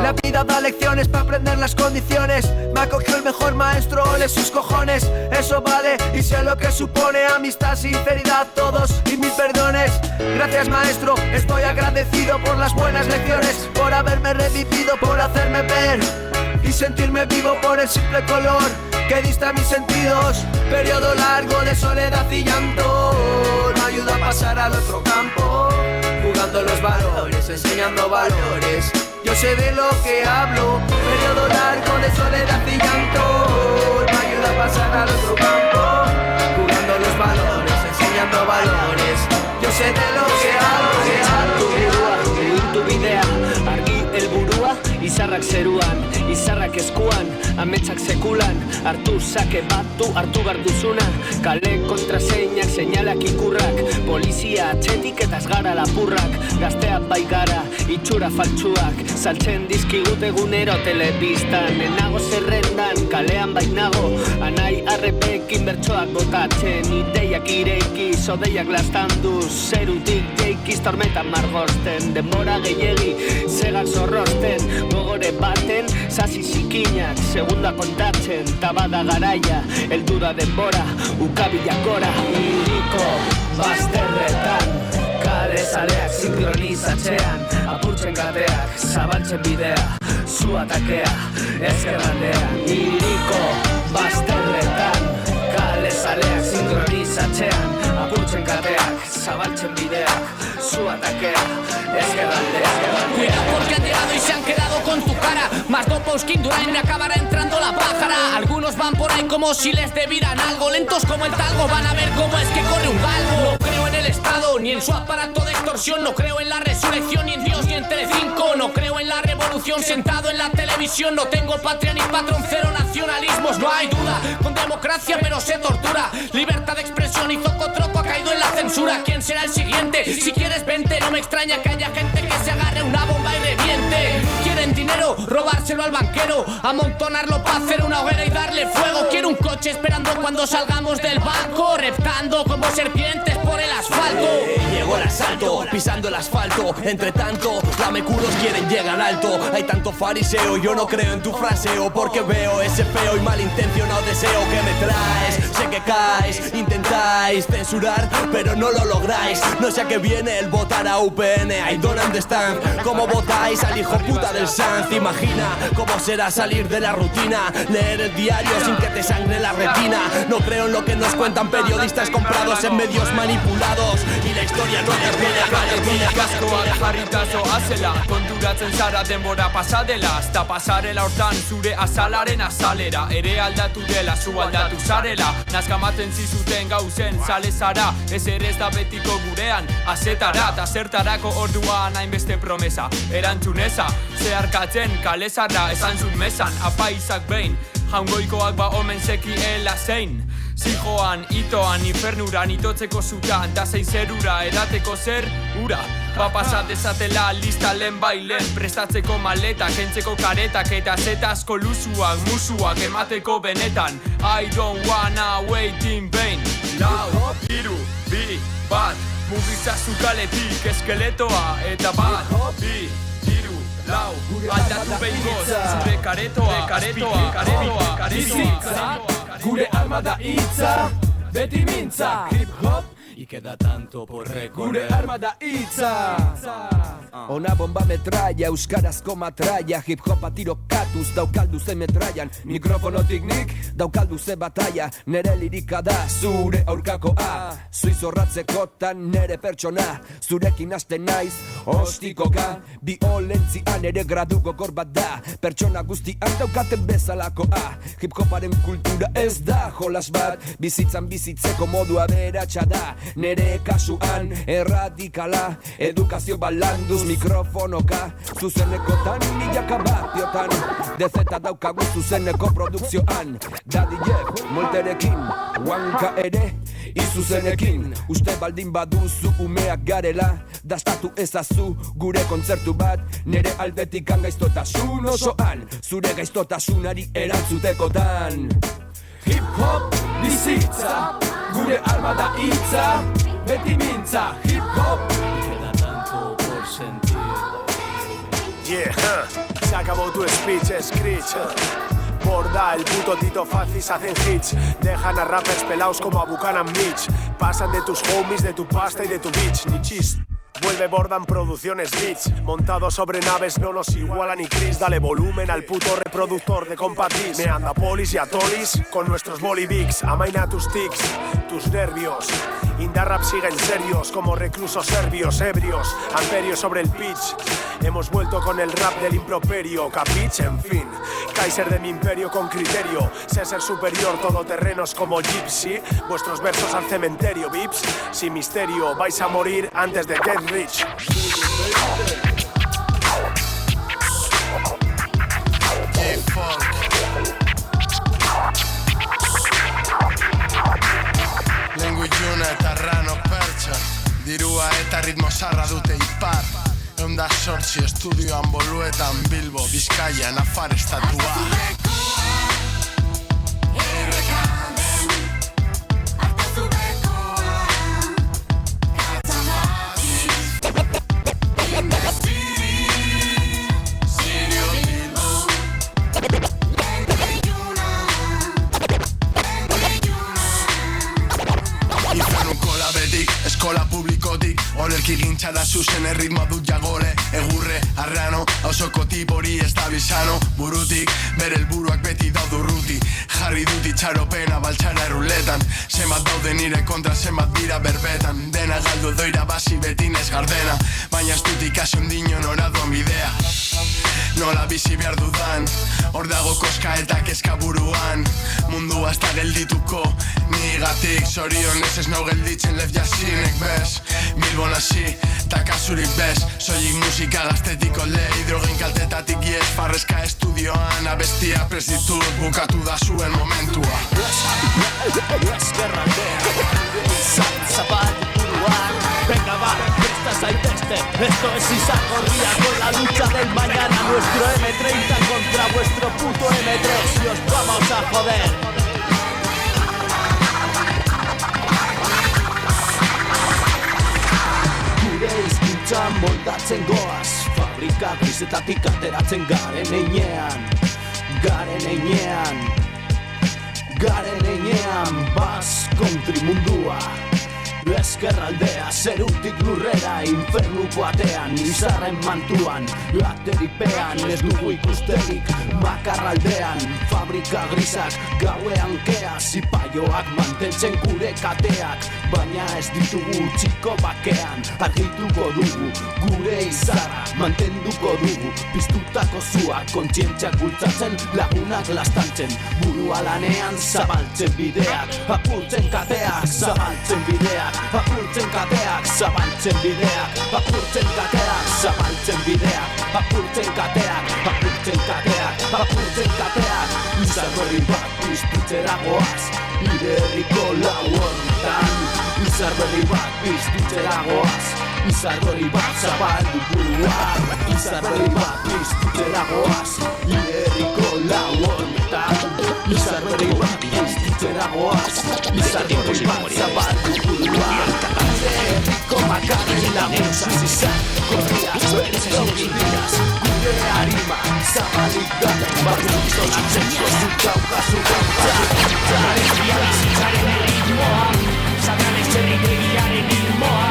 S5: La vida da lecciones para aprender las condiciones. Me acogió el mejor maestro, ole sus cojones. Eso vale y sé lo que supone amistad, sinceridad, todos y mil perdones. Gracias maestro, estoy agradecido por las buenas lecciones, por haberme revivido, por hacerme ver y sentirme vivo por el simple color que diste a mis sentidos. Periodo largo de soledad y llanto, me ayuda a pasar al otro campo, jugando los valores, enseñando valores. Yo sé de lo que hablo. Periodo largo de soledad y llanto, me ayuda a pasar al otro campo, jugando los valores, enseñando valores. Yo sé de lo que hablo.
S13: Tu bidea, argi helburua, izarrak zeruan, izarrak eskuan, ametsak sekulan, hartu sake batu, hartu behar duzuna, kale kontraseinak, seinalak ikurrak, polizia atxetik eta ez gara lapurrak, gazteak bai gara, itxura faltsuak, saltzen dizkigut egunero telebistan, enago zerrendan, kalean bainago, anai arrepekin bertsoak botatzen, ideiak ireiki, zodeiak lastandu, zerutik jeikiz tormetan margosten, denbora gehiegi, segak zorrosten, gogore baten, sasi zikinak, segunda kontatzen, tabada garaia, heldu da denbora, ukabilak gora. Iriko bazterretan, kale zareak sinkronizatzean, apurtzen kateak, zabaltzen bidea, zu atakea, ezkerraldean. Iriko bazterretan, kale zareak sinkronizatzean, apurtzen kateak, zabaltzen bideak, su atakea, ezkerraldean.
S6: Cuidado porque han llegado y se han quedado con tu cara. Más dopos que Indurain me acabará entrando la pájara. Algunos van por ahí como si les debieran algo. Lentos como el talgo, van a ver cómo es que corre un galgo. No creo en el Estado, ni en su aparato de extorsión. No creo en la resurrección, ni en Dios, ni en Telecinco. No creo en la revolución sentado en la televisión. No tengo patria ni patrón, cero nacionalismos. No hay duda, con democracia pero se tortura. Libertad de expresión y zocotroco ha caído en la censura. ¿Quién será el siguiente? Si quieres vente, no me extraña que haya gente que se agarre una bomba y reviente. Quieren dinero, robárselo al banquero, amontonarlo para hacer una hoguera y darle fuego. Quiero un coche esperando cuando salgamos del banco, reptando como serpientes por el asfalto.
S19: Llegó el asalto, pisando el asfalto. Entre tanto, lamecudos quieren llegar alto. Hay tanto fariseo, yo no creo en tu fraseo, porque veo ese feo y malintencionado deseo que me traes. Sé que caes, intentáis censurar, pero no lo lográis. No sé a qué viene el votar a UPN. I don't understand cómo votáis al hijo puta del Sanz. Imagina cómo será salir de la rutina, leer el diario sin que te sangre la retina. No creo en lo que nos cuentan periodistas comprados en medios manipulados. Y la historia no termina.
S8: Askoak jarritazo azela, konturatzen zara denbora pasadela. Azta pasarela hortan zure azalaren azalera, ere aldatu dela, zu aldatu zarela. Nazkamaten zizuten gauzen zale zara, ez ere ez da betiko gurean azetara, ta zertarako orduan hainbeste promesa. Erantzuneza, zeharkatzen kalezarra esan zun mesan, apaizak behin, jaungoikoak ba omen zekiela zein. Zijoan, itoan, infernuran, itotzeko zutan, da zein zerura, edateko zer, ura. Ba pasa dezatela lista lehen bailen, prestatzeko maleta, kentzeko karetak eta zetazko luzuak, musuak emateko benetan. I don't wanna wait in vain. Lau, hiru, bi, bat, mugitzazu kaletik eskeletoa, eta bat, bi, hiru, Lau, aldatu behingoz, zure karetoa
S9: Bizitza, gure arma da hitza, beti mintza. Hip hop, y queda tanto por recorrer. Gure arma da hitza. Ona bomba metralla, euskarazko matraia. Hip hopa tirokatuz, daukaldu ze metraian. Mikrofonotik nik, daukaldu ze batalla. Nere lirika da, zure aurkakoa. Zuizorratzekotan nere pertsona. Zurekin hasten naiz, ostikoka. Biolentzian ere gradu gogor bat da. Pertsona guztiak daukaten bezalakoa. Hip hoparen kultura ez da jolas bat. Bizitzan bizitzeko modua beratxa da. Nere kasuan erradikala. Edukazio balanduz mikrofonoka. Zuzenekotan milaka batiotan. Dezeta daukagu zuzeneko produkzioan. Daddy Jeff, molterekin, wanka ere izuzenekin. Uste baldin baduzu umeak garela. Dastatu ezazu gure kontzertu bat. Nere aldetik gaiztotasun osoan. Zure gaiztotasunari erantzutekotan. Hip hop bizitza, gure arma da hitza, beti mintza. Hip hop, queda tanto por sentir.
S7: Yeah, se acabó tu speech, screech. Borda, el puto Tito Facis hacen hits. Dejan a rappers pelaos como a Buchanan Mitch. Pasan de tus homies, de tu pasta y de tu bitch. Ni chist. Vuelve Bordan Producciones Beats. Montado sobre naves no nos iguala ni Chris. Dale volumen al puto reproductor de Compatis. Me anda Polis y Atolis con nuestros bolivics. Amaina tus tics, tus nervios. Indarrap siguen serios como reclusos serbios, ebrios. Amperio sobre el pitch. Hemos vuelto con el rap del improperio. Capich, en fin. Kaiser de mi imperio con criterio. Sé ser superior, todoterrenos como Gypsy. Vuestros versos al cementerio, vips. Sin misterio, vais a morir antes de Get Rich.
S10: Lenguilluna eta rano pertsa. Dirua eta ritmo zarra dute ipar. Eunda sortzi estudioan boluetan Bilbo, Bizkaia, Nafar estatua. Eskola publikotik, olerki gintxara zuzen erritmoa dut jagore. Egurre, arrano, hausoko tipori ez da bizano. Burutik, bere helburuak beti daudu ruti. Jarri dut itxaropena baltxara erruletan. Zenbat daude nire kontra, zenbat dira berbetan. Dena galdu doira basi beti nez gardena. Baina ez dut ikasi ondino nora doan bidea. Nola bizi behar dudan, hor dago koska eta kezka buruan. Mundua ez da geldituko, nigatik zorionez ez nau gelditzen lef jasinek bez. Bilbon hasi, ta kasurik bez. Soilik musika gaztetiko le, hidrogen kaltetatik iez. Farrezka estudioan, abestia prestitut, bukatu da zuen momentua.
S16: Zapaldu buruan, venga va, presta zaitezte. Esto es Izagorria con la lucha del mañana. Nuestro M30 contra vuestro puto M3 y os vamos a joder. Gure izkuntzan moldatzen goaz, fabrika grizetatik ateratzen garen einean. Garen einean, bas kontri mundua. Ezkerraldea, zerutik lurrera, infernuko atean, izarren mantuan, lateripean, ez dugu ikusterik, makarraldean, fabrika grisak, gauean kea, zipaioak mantentzen gure kateak, baina ez ditugu txiko bakean, argituko dugu, gure izarra, mantenduko dugu, piztutako zuak, kontzientziak bultzatzen, lagunak lastantzen, burua lanean, zabaltzen bideak, apurtzen kateak, zabaltzen bideak, apurtzen kateak, zabaltzen bideak, apurtzen kateak, zabaltzen bideak, apurtzen kateak, apurtzen kateak, apurtzen kateak. Izarberri bat piztutzera goaz, nire herriko lau honetan. Izarberri bat piztutzera goaz, izarberri bat zabaldu buruan. Izarberri bat piztutzera goaz, nire herriko lau honetan. Izarberri bat piztutzera goaz, izarberri bat zabaldu buruan. Nire herriko bakarren laguntza zizan Korriaz bertzeko gidiaz Gure harima zabalik daten Batu zonatzen gozu daukazu
S3: Garestia bizitzaren erritmoa Satanez txerritegiaren irmoa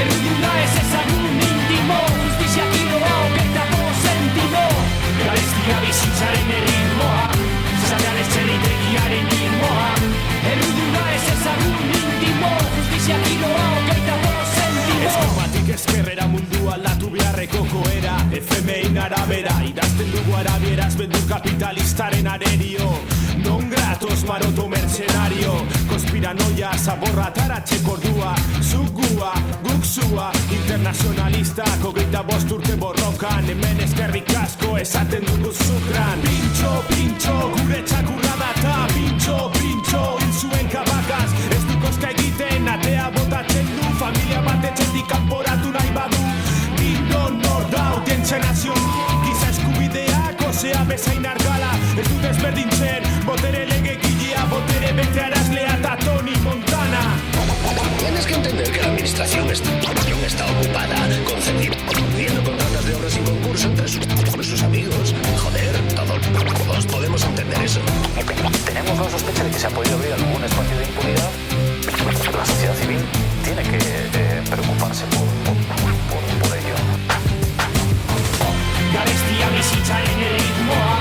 S3: Erruduna ez ezagun intimo Justizia kiloa hogeitako sentimo Garestia bizitzaren erritmoa Satanez txerritegiaren irmoa Erruduna ez ezagun intimo Justizia kiloa hogeitako sentimo
S23: Eskumatik eskerrera mundua aldatu beharreko joera FMI-n arabera idazten dugu arabieraz beldur kapitalistaren arerio Non gratos maroto mercenario Konspiranoia zaborra taratxeko ordua Zugua, gukzua Internazionalistak 25 urte borrokan Hemen eskerrik asko esaten dugu zukran Pintxo, pintxo, gure txakurra data Pintxo, pintxo, hilzuen kabakaz Ez du koska egiten, atea botatzen du Familia bat etxetik kanporatu nahi badu Bingo nor da audientzia nazion Giza eskubideak osea bezain argala Ez dut ezberdintzen, botere legegilea Botere bete arazlea eta Tony Montana
S17: Tienes que entender que la administración está ocupada concediendo contratos de obras sin concurso entre sus amigos. Joder, todos podemos entender eso.
S18: Tenemos la sospecha de que se ha podido abrir algún espacio de impunidad. La sociedad civil tiene que preocuparse por ello.
S3: Garestia bizitzaren erritmoa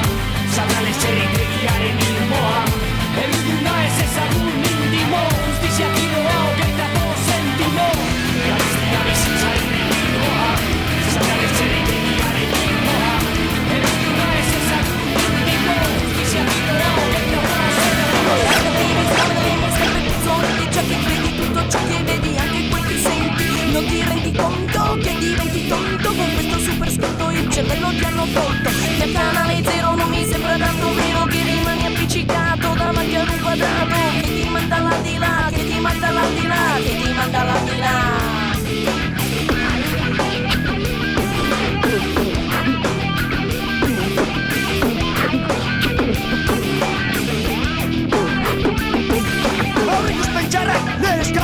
S3: Satanez txerritegiaren irmoa Erruduna ez ezagun intimo Justizia kiloa hogeitako sentimo Garestia bizitzaren erritmoa Satanez txerritegiaren irmoa Erruduna ez ezagun intimo Justizia kiloa hogeitako sentimo
S20: Ciò che credi, tutto ciò che vedi, anche quel che senti Non ti rendi conto che diventi tonto Con questo super sconto il cervello ti hanno tolto Che a canale zero non mi sembra tanto vero Che rimani appiccicato davanti ad un quadrato Che ti manda all'aldilà, che ti manda all'aldilà Che ti manda all'aldilà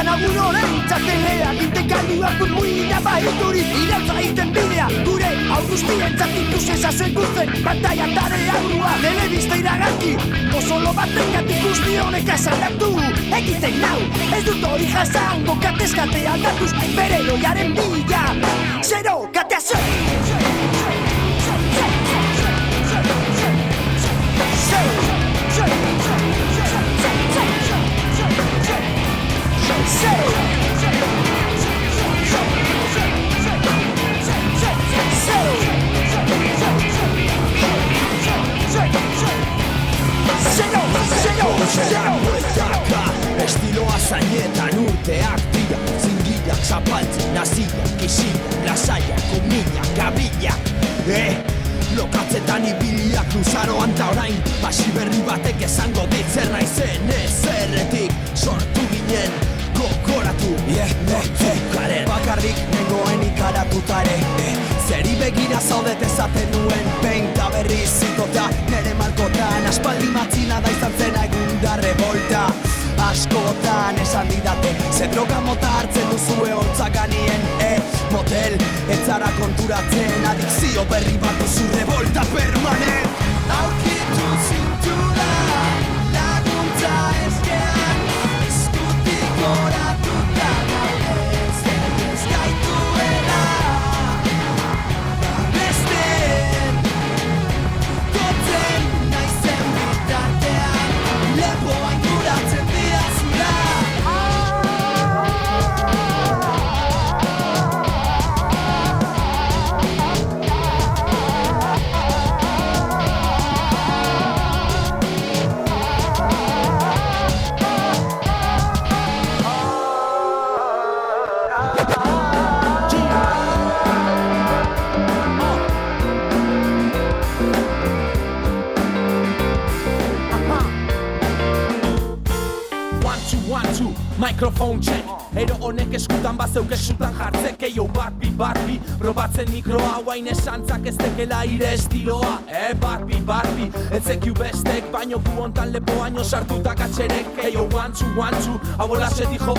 S21: Lagun horrentzat elea Ginten kanduak burmuina bahituri Irautza egiten bidea Gure augustien ikusi ezazuen guzten Pantalla tare aurua Telebista iragarki Osolo baten gatik guzti honek azalatu Egiten nau Ez dut hori jazango Katez kate aldatuz Bere loiaren bila Zero katea zer
S16: Estiloa zainetan urteak dira Zingilak, zapaltzen, naziak, kisiak, lasaiak, umilak, gabilak Lokatzetan ibiliak luzaroan ta orain Basi berri batek esango ditzer naizen Ezerretik sortu ginen gogoratu Nortzukaren bakarrik nengoen ikaratutare Zeri begira zaudet ezaten nuen Peinta berri zikota nere malkotan Aspaldi matxina da izan zena egun da revolta Askotan esan didate Ze droga mota hartzen duzue holtzaganien Motel, ez zara konturatzen Adikzio berri bat duzu revolta permanent Aurkitu zintura laguntza eskean Eskutik oratuta ez ez gaituela Babesten Gotzen naizen bitartean Lepoa inguratzen didazula
S25: Microphone check.
S16: Ero honek eskutan bazeuk eskutan jartzek eio Barbie, probatzen mikroa guain esantzak ez tekela ire estiloa Barbie, etzekiu bestek, baino gu ontan lepoaino sartutak atxerek eio one, two, abola se dijo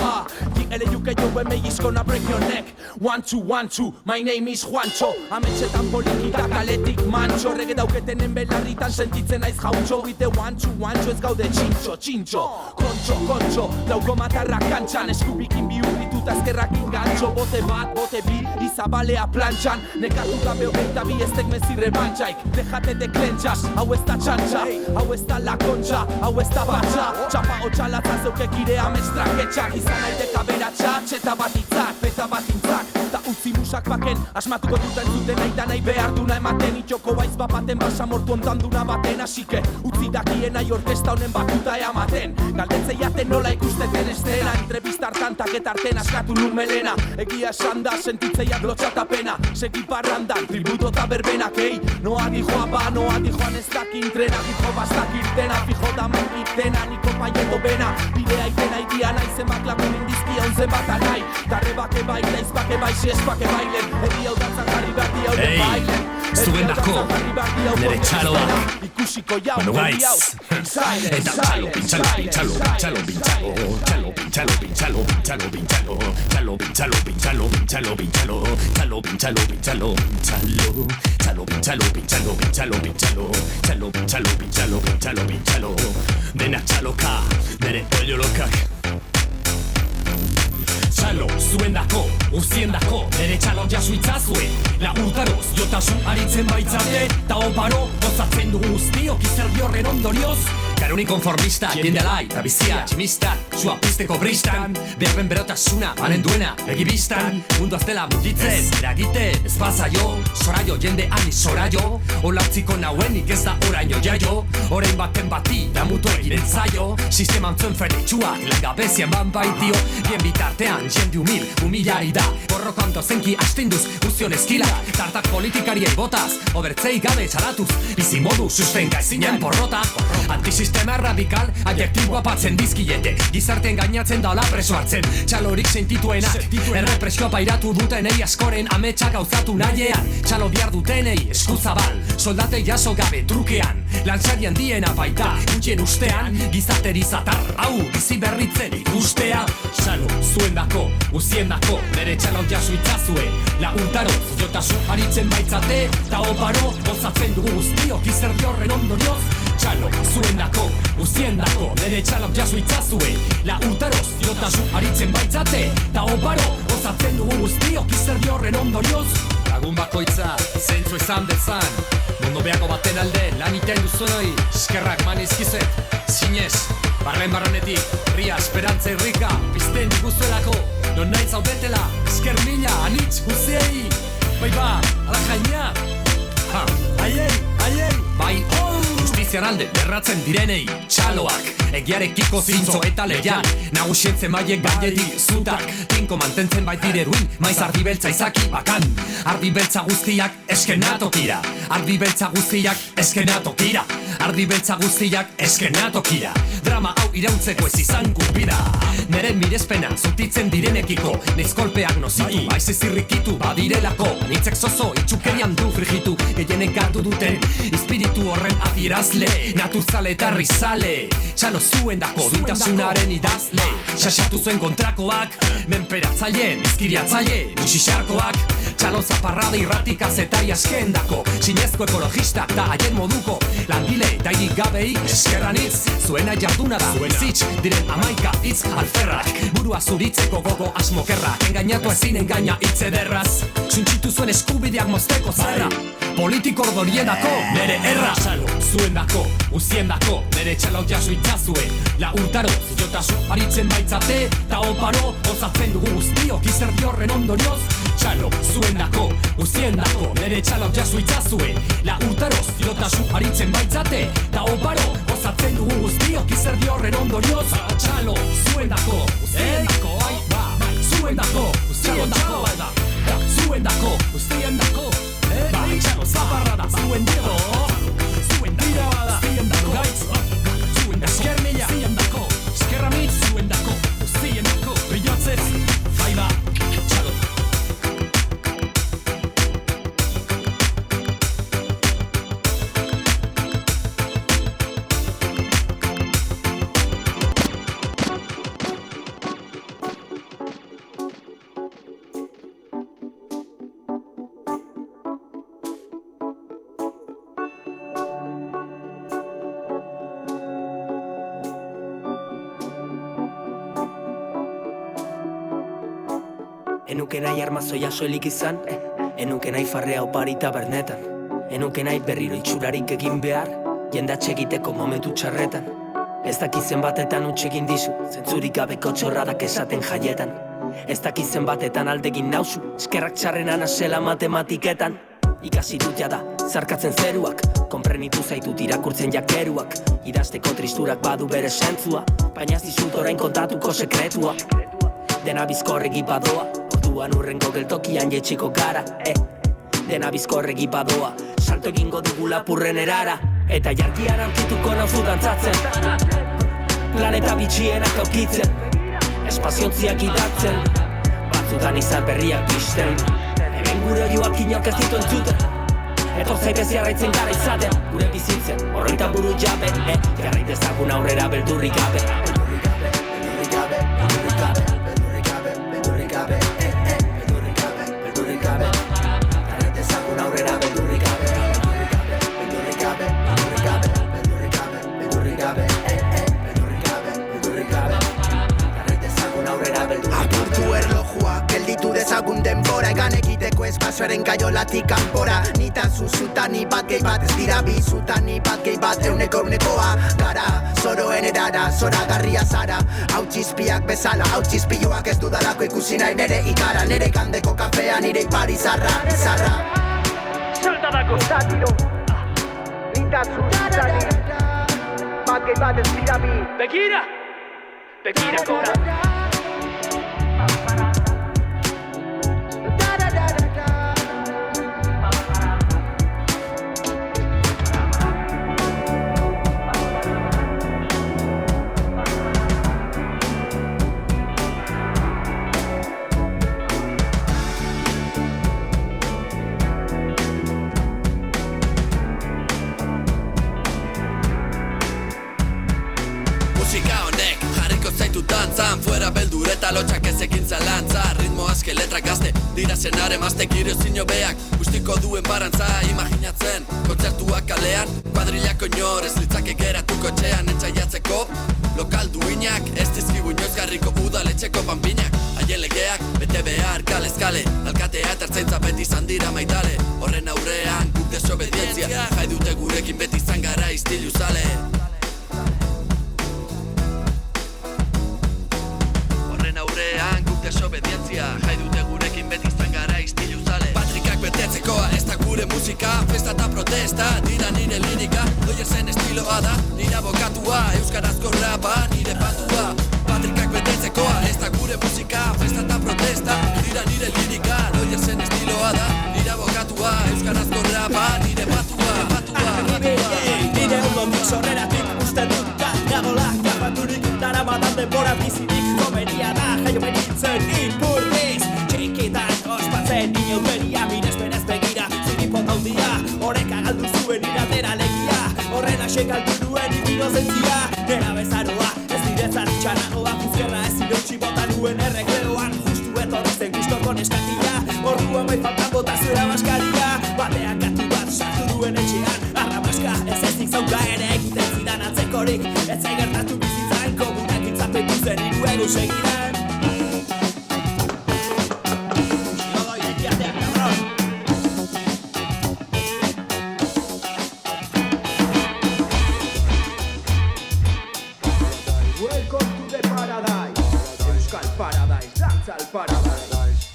S16: GLUK yo me is gonna break your neck 1, 2, my name is Juancho Ametxetan polikita kaletik mancho Rege dauketenen belarritan sentitzen aiz jautxo Bite 1, 2, ez gaude txintxo Kontxo, dauko matarra kantxan Eskubikin bihurrituta ezkerrakin gantxo Bote bat, bote bi, izabalea plantxan Nekatuta behogeita bi eztek mezirre bantxaik Dejate de klentxas, hau ez da txantxa Hau ez da la kontxa, hau ez da batxa Txapa hotxalatza zeukek irea mestraketxak Izan aideka beratxa, txeta batitzak, peta batintzak Da utzi musak baken, asmatuko duten zuten aita nahi behar duna ematen Itxoko baiz bapaten basa mortu ontan duna baten Asike, utzi dakien nahi orkesta honen batuta eamaten Galdetzei jaten nola ikusteten estena Entrevistar tantak eta arten askatu nun melena Egia esan da sentitzeiak lotxata pena Segi parrandan, tributo eta berbenak Noa dijoa ba, noa dijoan ez dakin trena Dijo bastak irtena, fijo da mankitena Niko paieto bena, bidea itena idia nahi Zenbat lagun indizkia onzen bat anai Darrebake bai, leizbake bai, siespake bailen Eri hau dantzak jarri behar di hauden bailen
S2: Zuen dako, nere txaloa
S16: Ikusiko jau,
S2: bueno gaitz Eta txalo Denak txaloka, nere pollo lokak Txalo, zuen dako, uzien dako, nere txalo jasuitzazue La urtaroz, jotasu aritzen baitzate Ta oparo, gozatzen dugu guztiok izerdi horren ondorioz Karuni konformista, jende alai, eta bizia, tximista Sua pizteko bristan, beharren berotasuna, banen duena, egibistan Mundu aztela mutitzen, eragiten, ez bazaio Zoraio, jende ani zoraio Ola utziko nauenik ez da oraino jaio Orain baten bati, da mutu eginen zaio Sisteman zuen fernitxuak, langabezien ban baitio Bien bitartean, jende humilari da Borroko anto zenki astinduz, guzion eskila Tartak politikariei botaz, obertzei gabe txaratuz Bizimodu sustenga ezinen porrota Antisistema radikal, adjektiboa patzen dizkiete Gizarten gainatzen daula preso hartzen Txalorik sentituenak, errepresioa pairatu dutenei askoren ametsak gauzatu nahiean Txalo bihar dutenei eskuzabal, soldatei jaso gabe trukean Lantzari handiena baita, gutxien ustean Gizarteri zatar, hau, bizi berritzen ikustea Txalo, zuen dako, uzien dako, nere txalo jasu itzazue La urtaroz, jotasu aritzen baitzate Ta oparo, gozatzen dugu guztiok izerdi horren ondorioz Txalo, zuen dako, uzien dako, nere txalok jasu itzazue La urtaroz, jotasu aritzen baitzate Ta oparo, gozatzen dugu guztiok izerdi horren ondorioz Lagun bakoitza, zentzu ezan dezan Mondo beago baten alde, lan iten duzunoi Eskerrak manizkizet, zinez Barrenetik, ria, esperantza irrika Pizten diguzuelako, non nahi zaudetela Esker mila, anitz, guziei Bai ba, ala jaina Aiei, bai Justizian alde, berratzen direnei Txaloak, egiarekiko zintzo eta lehian Nagusientzen maiek gainetik zutak Tinko mantentzen baitire duin Maiz ardi beltza izaki bakan Ardi beltza guztiak eskenatokira Ardi beltza guztiak eskenatokira Ardi beltza guztiak eskenatokira Drama hau irauntzeko ez izan gupira Neren mirezpena zutitzen direnekiko Neiz kolpeak nozitu, aiz ez irrikitu badirelako Nitzek zozo itxukerian du frigitu Gehienek gardu duten espiritu horren adierazle Naturzale eta rizale Txalo zuen dako duintasunaren idazle Xaxatu zuen kontrakoak Menperatzaile, bizkiriatzaile, musixarkoak Txalo zaparrada irratik azetari asken dako Sinezko ekologistak da haien moduko Langile dairik gabei eskerranitz Zuena jarduna da, zitz diren amaika hitz alferrak Burua zuritzeko gogo asmokerrak Engainatu ezin engaina hitz ederraz Suntxitu zuen eskubideak mozteko zerra Politiko ordorienako, nere erra Txalo, zuen dako, uzien dako Nere txalok jasu itzazue La urtaroz, jotasu aritzen baitzate Ta oparo, gozatzen dugu guztiok izerdi horren ondorioz Txalo, zuen dako, uzien dako Nere txalok jasu itzazue La urtaroz, jotasu aritzen baitzate Ta oparo, gozatzen dugu guztiok izerdi horren ondorioz Txalo, zuen dako, uzien dako Zuen dako, uzien dako Zuen dako, uzien dako Bai, txalo, zaparra da, zuen dako Zuen dako, uzien dako Gaitz, zuen dako, esker mila Zuen dako, eskerra mitz Zuen dako, uzien dako Bilotzez
S13: Enuke nahi armazoia soilik izan, enuke nahi farrea oparita bernetan, enuke nahi berriro itxurarik egin behar, jendatxe egiteko momentu txarretan. Ez dakizen batetan utxegin dizu, zentzurik gabeko txorradak esaten jaietan. Ez dakizen batetan aldegin nauzu, eskerrak txarrenan asela matematiketan. Ikasi dut jada, zarkatzen zeruak, konprenitu zaitut irakurtzen jakeruak, idazteko tristurak badu bere sentzua, baina ez dizut orain kontatuko sekretua. Dena bizkorregi badoa, orduan urrengo geltokian jetxiko gara, Dena bizkorregi badoa, salto egingo dugu lapurren erara, eta jarkian aurkituko nauzu dantzatzen, planeta bitxienak aurkitzen, espaziontziak idatzen, batzutan izan berriak pizten. Hemen gure oioak inork ez ditu entzuten, etor zaitez jarraitzen gara izaten, gure bizitzen, horretan buru jabe, jarraitezagun aurrera beldurrik gabe.
S21: Gelditu dezagun denbora, egan egiteko espazioaren kaiolatik kanpora. Nita zuzuta ni bat gehi bat, ez dira bizuta ni bat gehi bat, eunekoa gara, zoroen erara, zoragarria zara. Hau txizpiak bezala, hau txizpiluak ez dudalako ikusi nahi nere ikara, nere kandeko kafea, nire ipar izarra.
S5: Saltadako zatiro, nita zuzuta ni bat gehi bat, ez dira bi. Begira gora.
S4: Fuera beldureta lotxak ez ekin zalantza, ritmo aske letrak gazte dira zenare mazte giro zino beak, guztiko duen barantza imaginatzen, kontzertuak kalean kuadrilako inor ez litzake geratuko txean etxaiatzeko lokal duinak, ez dizkibu inoiz garriko udaletxeko panpinak, haien legeak bete behar kale eskale, alkatea eta ertzaintza beti izan dira maitale, horren aurrean guk desobedientzia, jai dute gurekin beti izan gara istilu zale. Guk desobedientzia, jai dute gurekin beti izan gara istilu zale. Patrikak betetzekoa, ez da gure musika, festa eta protesta, dira nire lirika. Doiersen estiloa da, nire abokatua, euskarazko rapa, nire patua. Patrikak betetzekoa, ez da gure musika, festa eta protesta, dira nire lirika. Doiersen estiloa da, nire abokatua, euskarazko rapa, nire patua.
S16: Nire ondo mix horreratik uste dut dagola, kapaturik dara madan denbora bizirik komeria da, jaio benitzen ipurdiz txikitan ospatzen inauteria, mirespenez begira ziripot handia, horreka galdu zuen iratera legia, horren ase galdu duen inozentzia, nera bezaroa ez diretzat txanagoa, fuzkerra ez ireutxi bota nuen errekleroan, justu etorri zen gustoko neskatila, orduan bai faltan bota zera baskaria, batean gatu bat sartu duen etxean, arramaska ez ezik zauka ere egiten zidan atzekorik, ez gertatu bizitzan komunak itzapetu zen iruegu segidan.
S5: Welcome to the paradise, Euskal Paradise, Dantzal Paradise.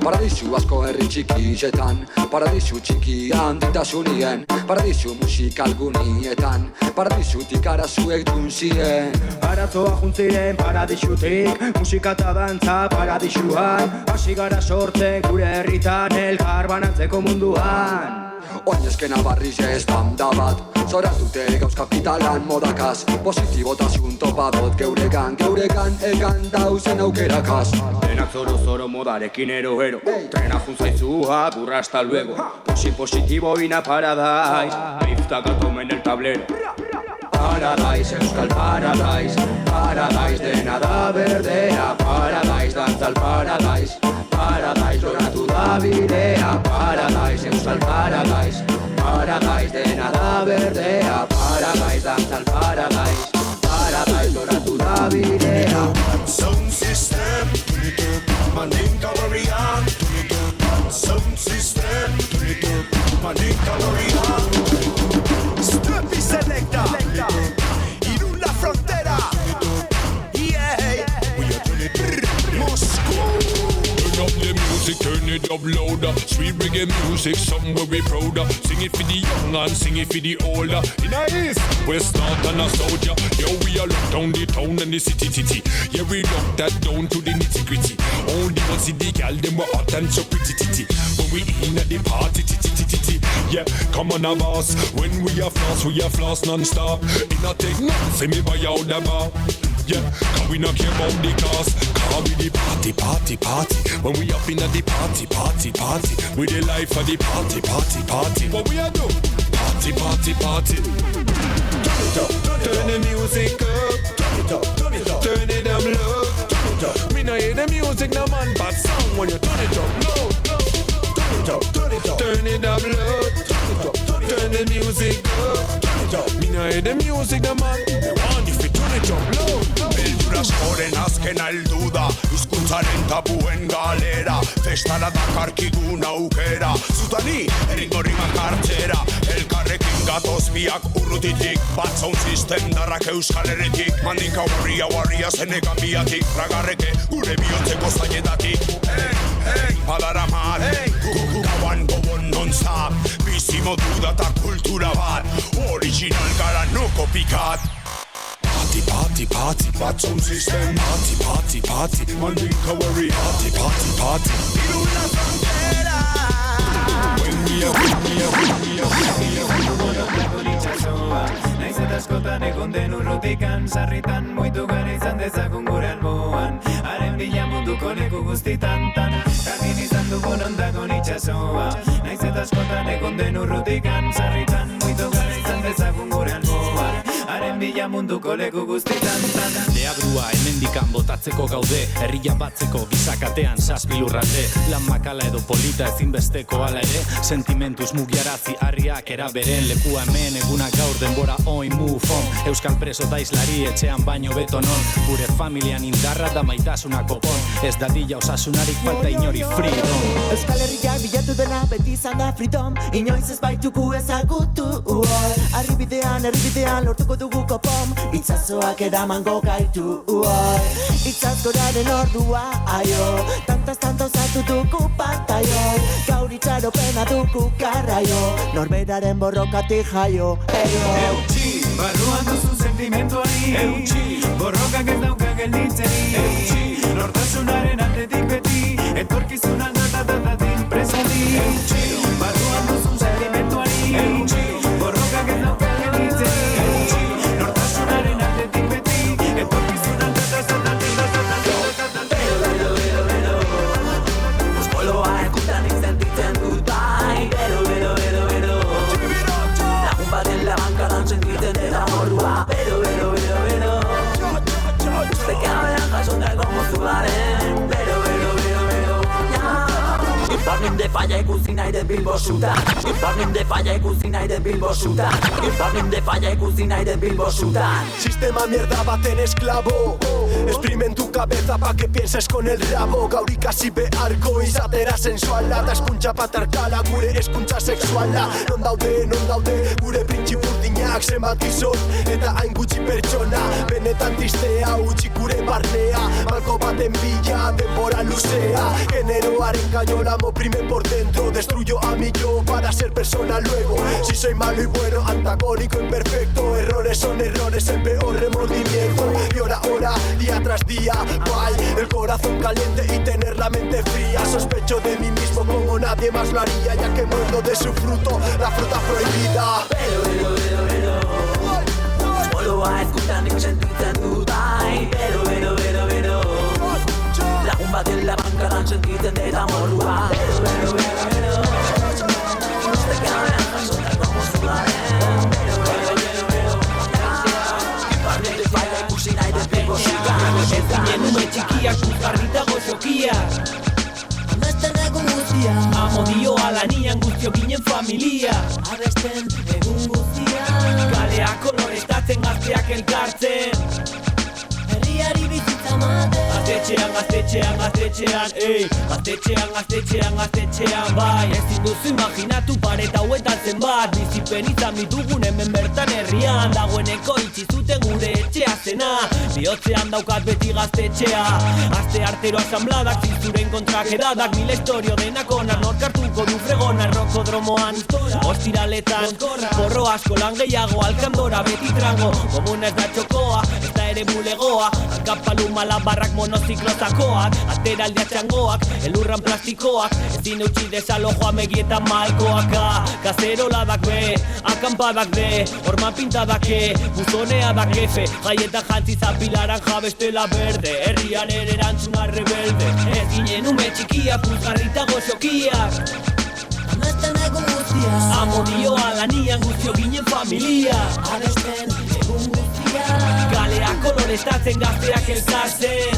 S9: Paradisu asko herri txikietan, paradisu txiki handitasunien, paradisu musikal gunietan, paradisutik arazuek dunzien.
S5: Aratzoa juntziren paradisutik, musika eta dantza paradisuan, hasi gara sortzen gure herritan elkar banatzeko munduan.
S9: Oinezkena barriz ez banda bat, zoratute gauz kapitalan modakaz, positibotasun topadot geuregan egan dauzen aukerakaz.
S5: Denak zoro modarekin ero, trena juntzaizua burra hasta luego, positibo ina paradise, beiftak atomen el tablero. Paradise, Euskal Paradise, Paradise dena da berdea, Paradise dantzal Paradise, Paradise loratu da bidea, Paradise, Euskal Paradise, Paradise dena da berdea, Paradise dantzal Paradise, Paradise loratu da bidea.
S10: Sound system,
S12: music, turn it up louder. Sweet reggae music, somewhere we prouder. Sing it for the young and sing it for the older. In the east, west, north and a south, yeah. Yo, we are locked down the town and the city. Yeah, we lock that down to the nitty gritty. Only one see the gal, them were hot and so pretty titty. When we in at the party, yeah, come on a boss. When we are floss non-stop. In a take nothing for me buy out the bar. Yeah, cause we not care about the cost. Cause we the party. When we up in a the party. We the life of the party. What we a do? Party. Turn it up, turn the music up. Turn it up, turn it up low. Me no hear the music, no man, bad song when you turn it up low. Turn it up low. Turn the music up. Me no hear the music, no man. Want if you turn it up low.
S14: Belduras morenas que nal duda. Hizkuntzaren tabuen galera. Festara dakarkigun aukera. Zutani, eringo rimak hartzera. Elkarrekin gatoz biak urrutitik. Bat sound system darrak euskal herritik. Mandinka warria zenekan biatik. Ragarreke gure bihotzeko zainetatik. Hey, padara mal. Gauan gobon non-stop. Bizimo duda ta kultura bat. Original gara no copycat. Party. Bat sound system. Party. Mandinka warria. Party. Irula frontera. When we
S15: Naiz eta askotan egon den urrutikan, sarritan muitu gara izan dezagun gure alboan. Haren bila munduko leku guztitan tan, jakin izan dugun ondagon itxasoa. Naiz eta askotan egon den urrutikan, sarritan muitu gara izan dezagun gure alboan. Haren bila munduko leku guztitan tan.
S22: Deabrua hemendikan botatzeko gaude, herria batzeko gizakatean saspilurrate. Lan makala edo polita ezinbesteko ala ere, sentimentuz mugiarazi harriak eraberen. Lekua hemen egunak gaur denbora oin move on. Euskal preso da islari etxean baino betonon. Gure familian indarra da maitasunako pon. Ez dadila osasunarik falta inori freedom.
S21: Euskal Herriak bilatu dena beti izan da freedom. Inoiz ez baituko ezagutu. Herribidean lortuko dugu kopom. Itzazoak eramango gaitu. Itzazkoraren ordua aio. Tantos zatu dugu pantaio. Gaur itxaropena dugu garraio. Norberaren borrokatik jaio.
S15: Eutxi, barruan duzu sentimentuari. Eutxi, borrokak ez dauka gelditzeri. Eutxi, nortasunaren aldetik beti. Etorkizunan datatatin presadi. Eutxi, barruan duzu sentimentuari. Eutxi, borrokak ez dauka gelditzeri. Eutxi, nortasunaren aldetik beti. Etorkizunan datatatin. Bero. Muskoloa eskutanik sentitzen dut bai. Bero. Lagun baten labankadan sentitzen dela morrua. Bero. Zekabean jasondako mozularen. Bero. Barnen de falla ikusi nahi de Bilbo xuta.
S7: Sistema mierda baten esklabo. Exprimen tu cabeza pa' que pienses con el rabo. Gaur ikasi beharko izatera sensuala. Ta eskuntza patarkala gure eskuntza sexuala. Non daude gure printzipurdinak. Zenbat gizon eta hain gutxi pertsona. Benetan tristea utzi gure barnea. Malko baten bila denbora luzea. Generoaren cañola me oprime por dentro. Destruyo a mi yo para ser persona luego. Si soy malo y bueno, antagónico, imperfecto. Errores son errores, el peor remordimiento. Y hora, día tras día, guay. El corazón caliente y tener la mente fría. Sospecho de mí mismo como nadie más lo haría. Ya que muerdo de su fruto, la fruta prohibida.
S15: Bero. Soloa eskutanik sentitzen dut bai. Bero. Lagun baten labankadan sentitzen dela morrua. Bero. Zekabean jasondako mozularen. Bero. Barnen de falla ikusi nahi de Bilbo xuta.
S3: Ez ginen ume txikiak uzgarrita gozokiak.
S21: Amesten egun guztia.
S3: Amodio alanian guztio ginen familia.
S21: Abesten egun guztia.
S3: Kaleak koloreztatzen gazteak elkartzen.
S21: Herriari bizitza mate.
S3: Gaztetxe Gaztetxean, bai. Ezin duzu imaginatu pareta hauetan zenbat bizipen izan ditugun hemen bertan herrian. Dagoeneko itxi zuten gure etxea zena, bihotzean daukat beti gaztetxea. Aste artero asambladak, zizuren kontrakedadak, mila historio denak onak, nork hartuko du fregona errokodromoan. Ostiraletan, porro asko lan gehiago, alkandora beti trango, komuna ez da txokoa, ez da ere bulegoa, alkapaluma labarrak monoziklotakoak, ateraldia txangoak, elurran plastikoak, ezin eutxi desalojoa megietan malkoaka, kaseroladak be, akampadak de, horma pintadak buzonea da kefe, jaietan jantzi zapilaran jabestela berde, herrian ere erantzuna rebelde, ez ginen ume txikia, puzgarrita goxokiak.
S20: Amesten egun guztia,
S3: amodioa lanian guztio ginen familia.
S20: Abesten egun guztia,
S3: kaleak kolorestatzen gazteak elkartzen.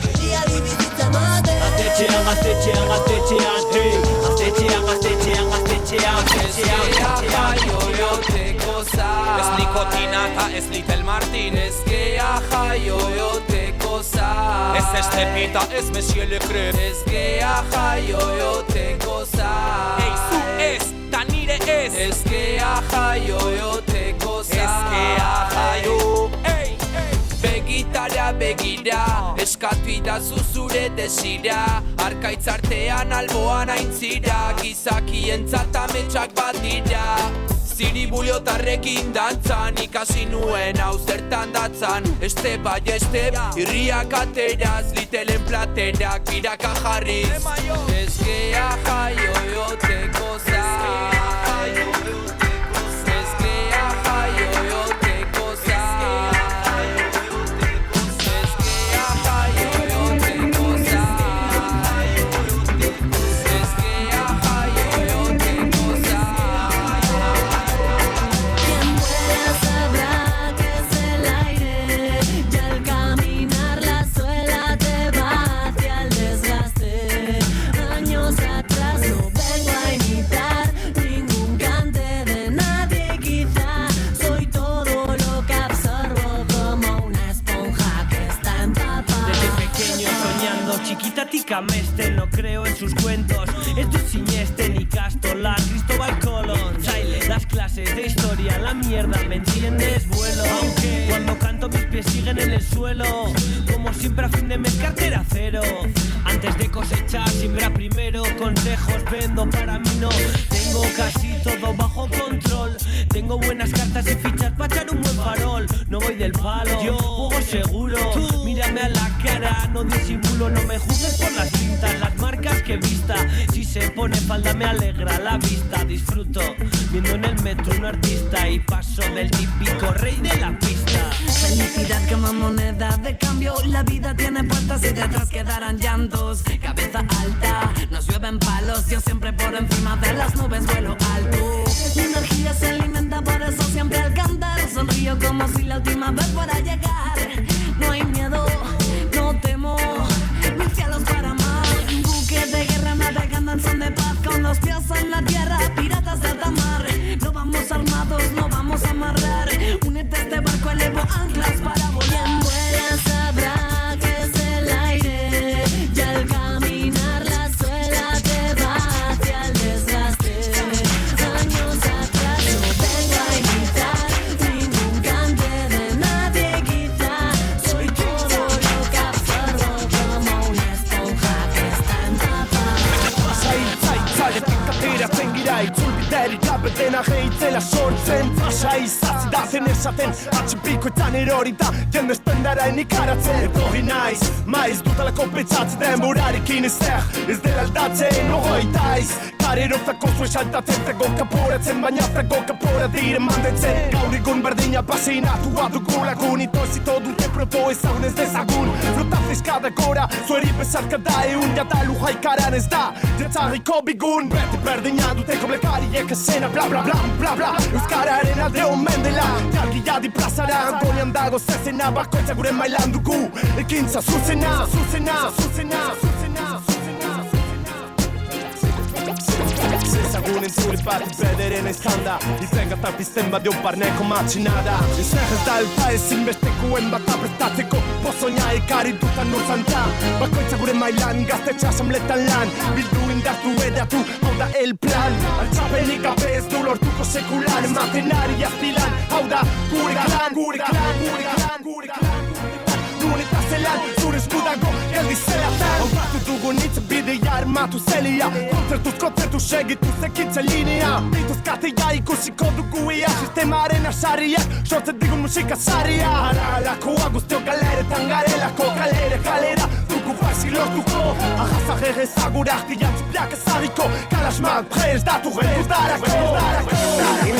S20: Herriari bizitza ematen.
S3: Gaztetxean, hey. Gaztetxean.
S8: Jaioteko za, ez nikotina eta ez Little Martin. Ezkea jaioteko za, ez Estepita, ez Monsieur Leclerc. Ezkea jaioteko za, zu ez, ta nire ez. Ezkea jaioteko za, ezkea jaio. Begitara begira, eskatu idazu zure desira, arkaitzartean alboan aintzira, gizakientzat ametsak bat dira. Ziribuliotarrekin dantzan, ikasi nuen hau zertan datzan. Este bai este, irriak ateraz, litelen platerak biraka jarriz. Ezkea jaioteko za,
S3: Cameste, no creo en sus cuentos. Esto es Iniesta, ni Castola, Cristóbal Colón. Las clases de historia, la mierda, ¿me entiendes? Vuelo. Cuando canto mis pies siguen en el suelo. Como siempre a fin de mes cartera cero. Antes de cosechar siembra primero. Consejos vendo, para mí no. Tengo casi todo bajo control. Tengo buenas cartas y fichas para echar un buen farol. No voy del palo, yo juego seguro. Mírame a la cara, no disimulo. No me juzgues por las pintas, las marcas que vista. Si se pone falda me alegra la vista. Disfruto viendo en el metro un artista y paso del típico rey de la pista.
S20: Felicidad como moneda de cambio. La vida tiene puertas y detrás quedarán llantos. Cabeza alta, nos llueven palos. Yo siempre por encima de las nubes vuelo alto. Mi energía se alimenta, por eso siempre al cantar sonrío como si la última vez fuera a llegar. No hay miedo, no temo, mis cielos para amar. Buques de guerra navegando en son de paz, con los pies en la tierra, piratas de alta mar. No vamos armados, no vamos a amarrar. Únete a este barco, elevo anclas para volar. Quien vuela sabrá que es el aire, y al caminar la suela te va hacia el desgaste. Años atrás no vengo a imitar ningún cante de nadie, quizá. Soy todo lo que absorbo como una esponja que está empapada.
S7: Zai, epikatera zengira itzulbideri gabe dena gehitzela sortzen. Pasa izazi da zen esaten, atxipikoetan erorita, jende espendaraen ikaratzen. Etorri naiz, maiz dutalako petxatzen denborarekin ezer, ez dela aldatzen ogoitaiz. Karerozako zuen saltatzen, tego kaporatzen, baina tego kapora diren mantentzen. Gaur egun berdina pasinatua dugulagun, itoizito dute proto ezagun ez dezagun. Flota fiskada gora, zueri bezarka da eun, jata lujaikaran ez da, jatzarriko bigun. Beti berdina dute koblekariek esena, bla bla bla bla bla. Euskararen alde omen dela, jargia di plazara, gonean dago zezena, bakoitza gure mailan dugu. Ekintza zuzena, zuzena, zuzena, zuzena, zuzena.
S23: Ezagun entzule bat bederen izan da Izen gata pizten bat dion barneko matxinada Ezer ez da elta ezinbestekoen bat aprestatzeko Pozoina ekari dutan norzantza Bakoitza gure mailan gaztetxa asambletan lan Bildu indartu edatu, hau da el plan Altzapenik gabe ez du lortuko sekulan Ematen ari azpilan, hau da gure klan Gure klan, gure klan, gure klan Nun eta zelan, zure eskudago geldi zelatan Aurratu dugun hitz bidea armatu zelia Kontzertuz segitu zekitze linea Dituz katea ikusiko dugu ia Sistemaren asarriak sortzen digun musika zaria Haralakoa guztio galeretan garelako Kalere kalera dugu bazi lortuko Ahazagere ezagura artian txipiak ezagiko Kalasmak prez datu genuz darako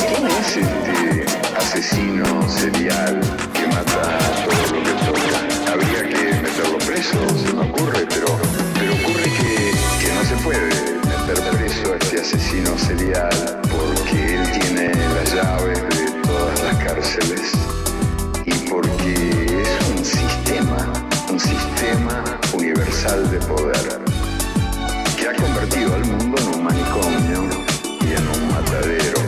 S1: ¿Quién es este asesino serial que mata todo lo que toca? Habría que meterlo preso, se me ocurre, pero ocurre que no se puede meter preso a este asesino serial porque él tiene las llaves de todas las cárceles y porque es un sistema universal de poder que ha convertido al mundo en un manicomio y en un matadero.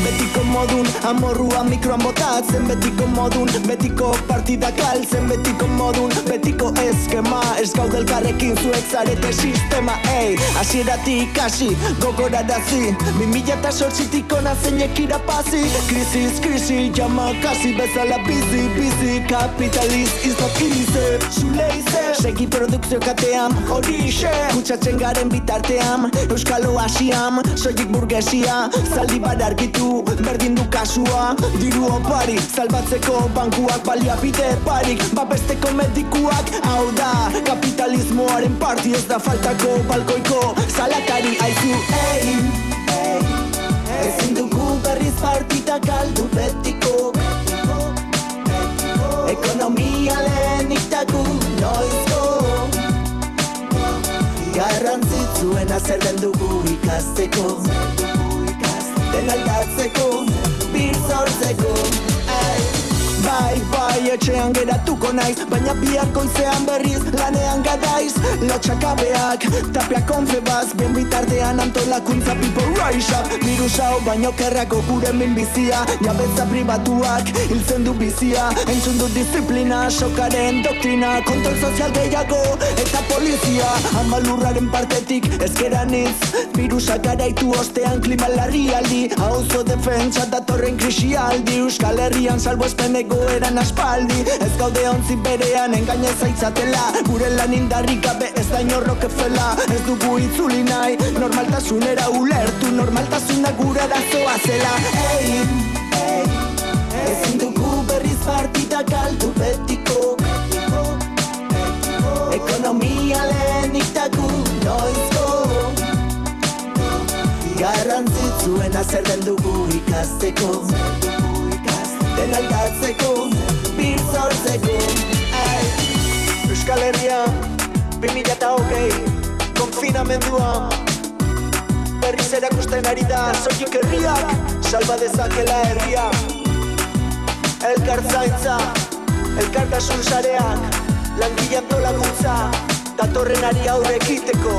S16: Betiko modun, amorrua mikroan botatzen Betiko modun, betiko partida galtzen Betiko modun, betiko eskema Ez gaude elkarrekin zuek zarete sistema Hasieratik hasi, gogorarazi 2008tik ona zeinek irapazi Krisi, jamakasi bezala bizi Kapitaliz not easy Zuleize, segi produkzio katean Horixe, kutsatzen garen bitartean Euskalo hasiam, soilik burgesia Zaldi bar argitu berdin du kasua Diru opari, salbatzeko bankuak baliabide parik Babesteko medikuak, hau da Kapitalismoaren parti ez da faltako balkoiko Salakari aizu, ezin dugu berriz partita galdu betiko Ekonomia lehenik dagu noizko Garrantzitsuena zer den dugu ikasteko Den aldatzeko, bir zortzeko Bai, etxean geratuko naiz Baina bihar goizean berriz lanean gadaiz Lotxakabeak, tapia konfebaz Ben bitartean antolakuntza people rise up Virusa hau baino kerrako gure minbizia Jabetza pribatuak, hiltzen du bizia Entzun du disiplina, sokaren doktrina Kontrol sozial gehiago eta polizia Amalurraren partetik ezkeranitz Virusa garaitu ostean klima larrialdi Auzo defentsa datorren krisialdi Euskal Herrian salbuespen egoeran aspaldi Ez gaude ontzi berean engaine zaitzatela Gure lan indarrik gabe ez da inorrok efela Ez dugu itzuli nahi normaltasunera ulertu Normaltasuna gure arazoa zela Ezin dugu berriz partida galdu betiko Ekonomia lehenik dagu noizko Garrantzitsuena zer den dugu ikasteko Den aldatzeko, bir zortzeko Euskal Herria, 2020, konfinamendua Berriz erakusten ari da, soilik herriak Salba dezakela herria Elkartzaintza, elkartasun sareak Langile antolakuntza, datorren ari aurre ekiteko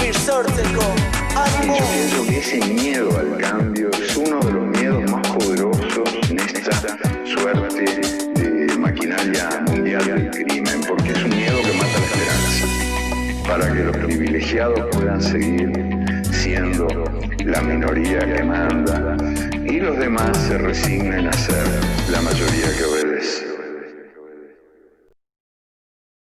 S16: Bir zortzeko, animo
S1: Yo pienso que ese miedo al cambio es uno de los miedos más poderosos en esta suerte de maquinaria mundial del crimen, porque es un miedo que mata la esperanza, para que los privilegiados puedan seguir siendo la minoría que manda y los demás se resignen a ser la mayoría que obedece.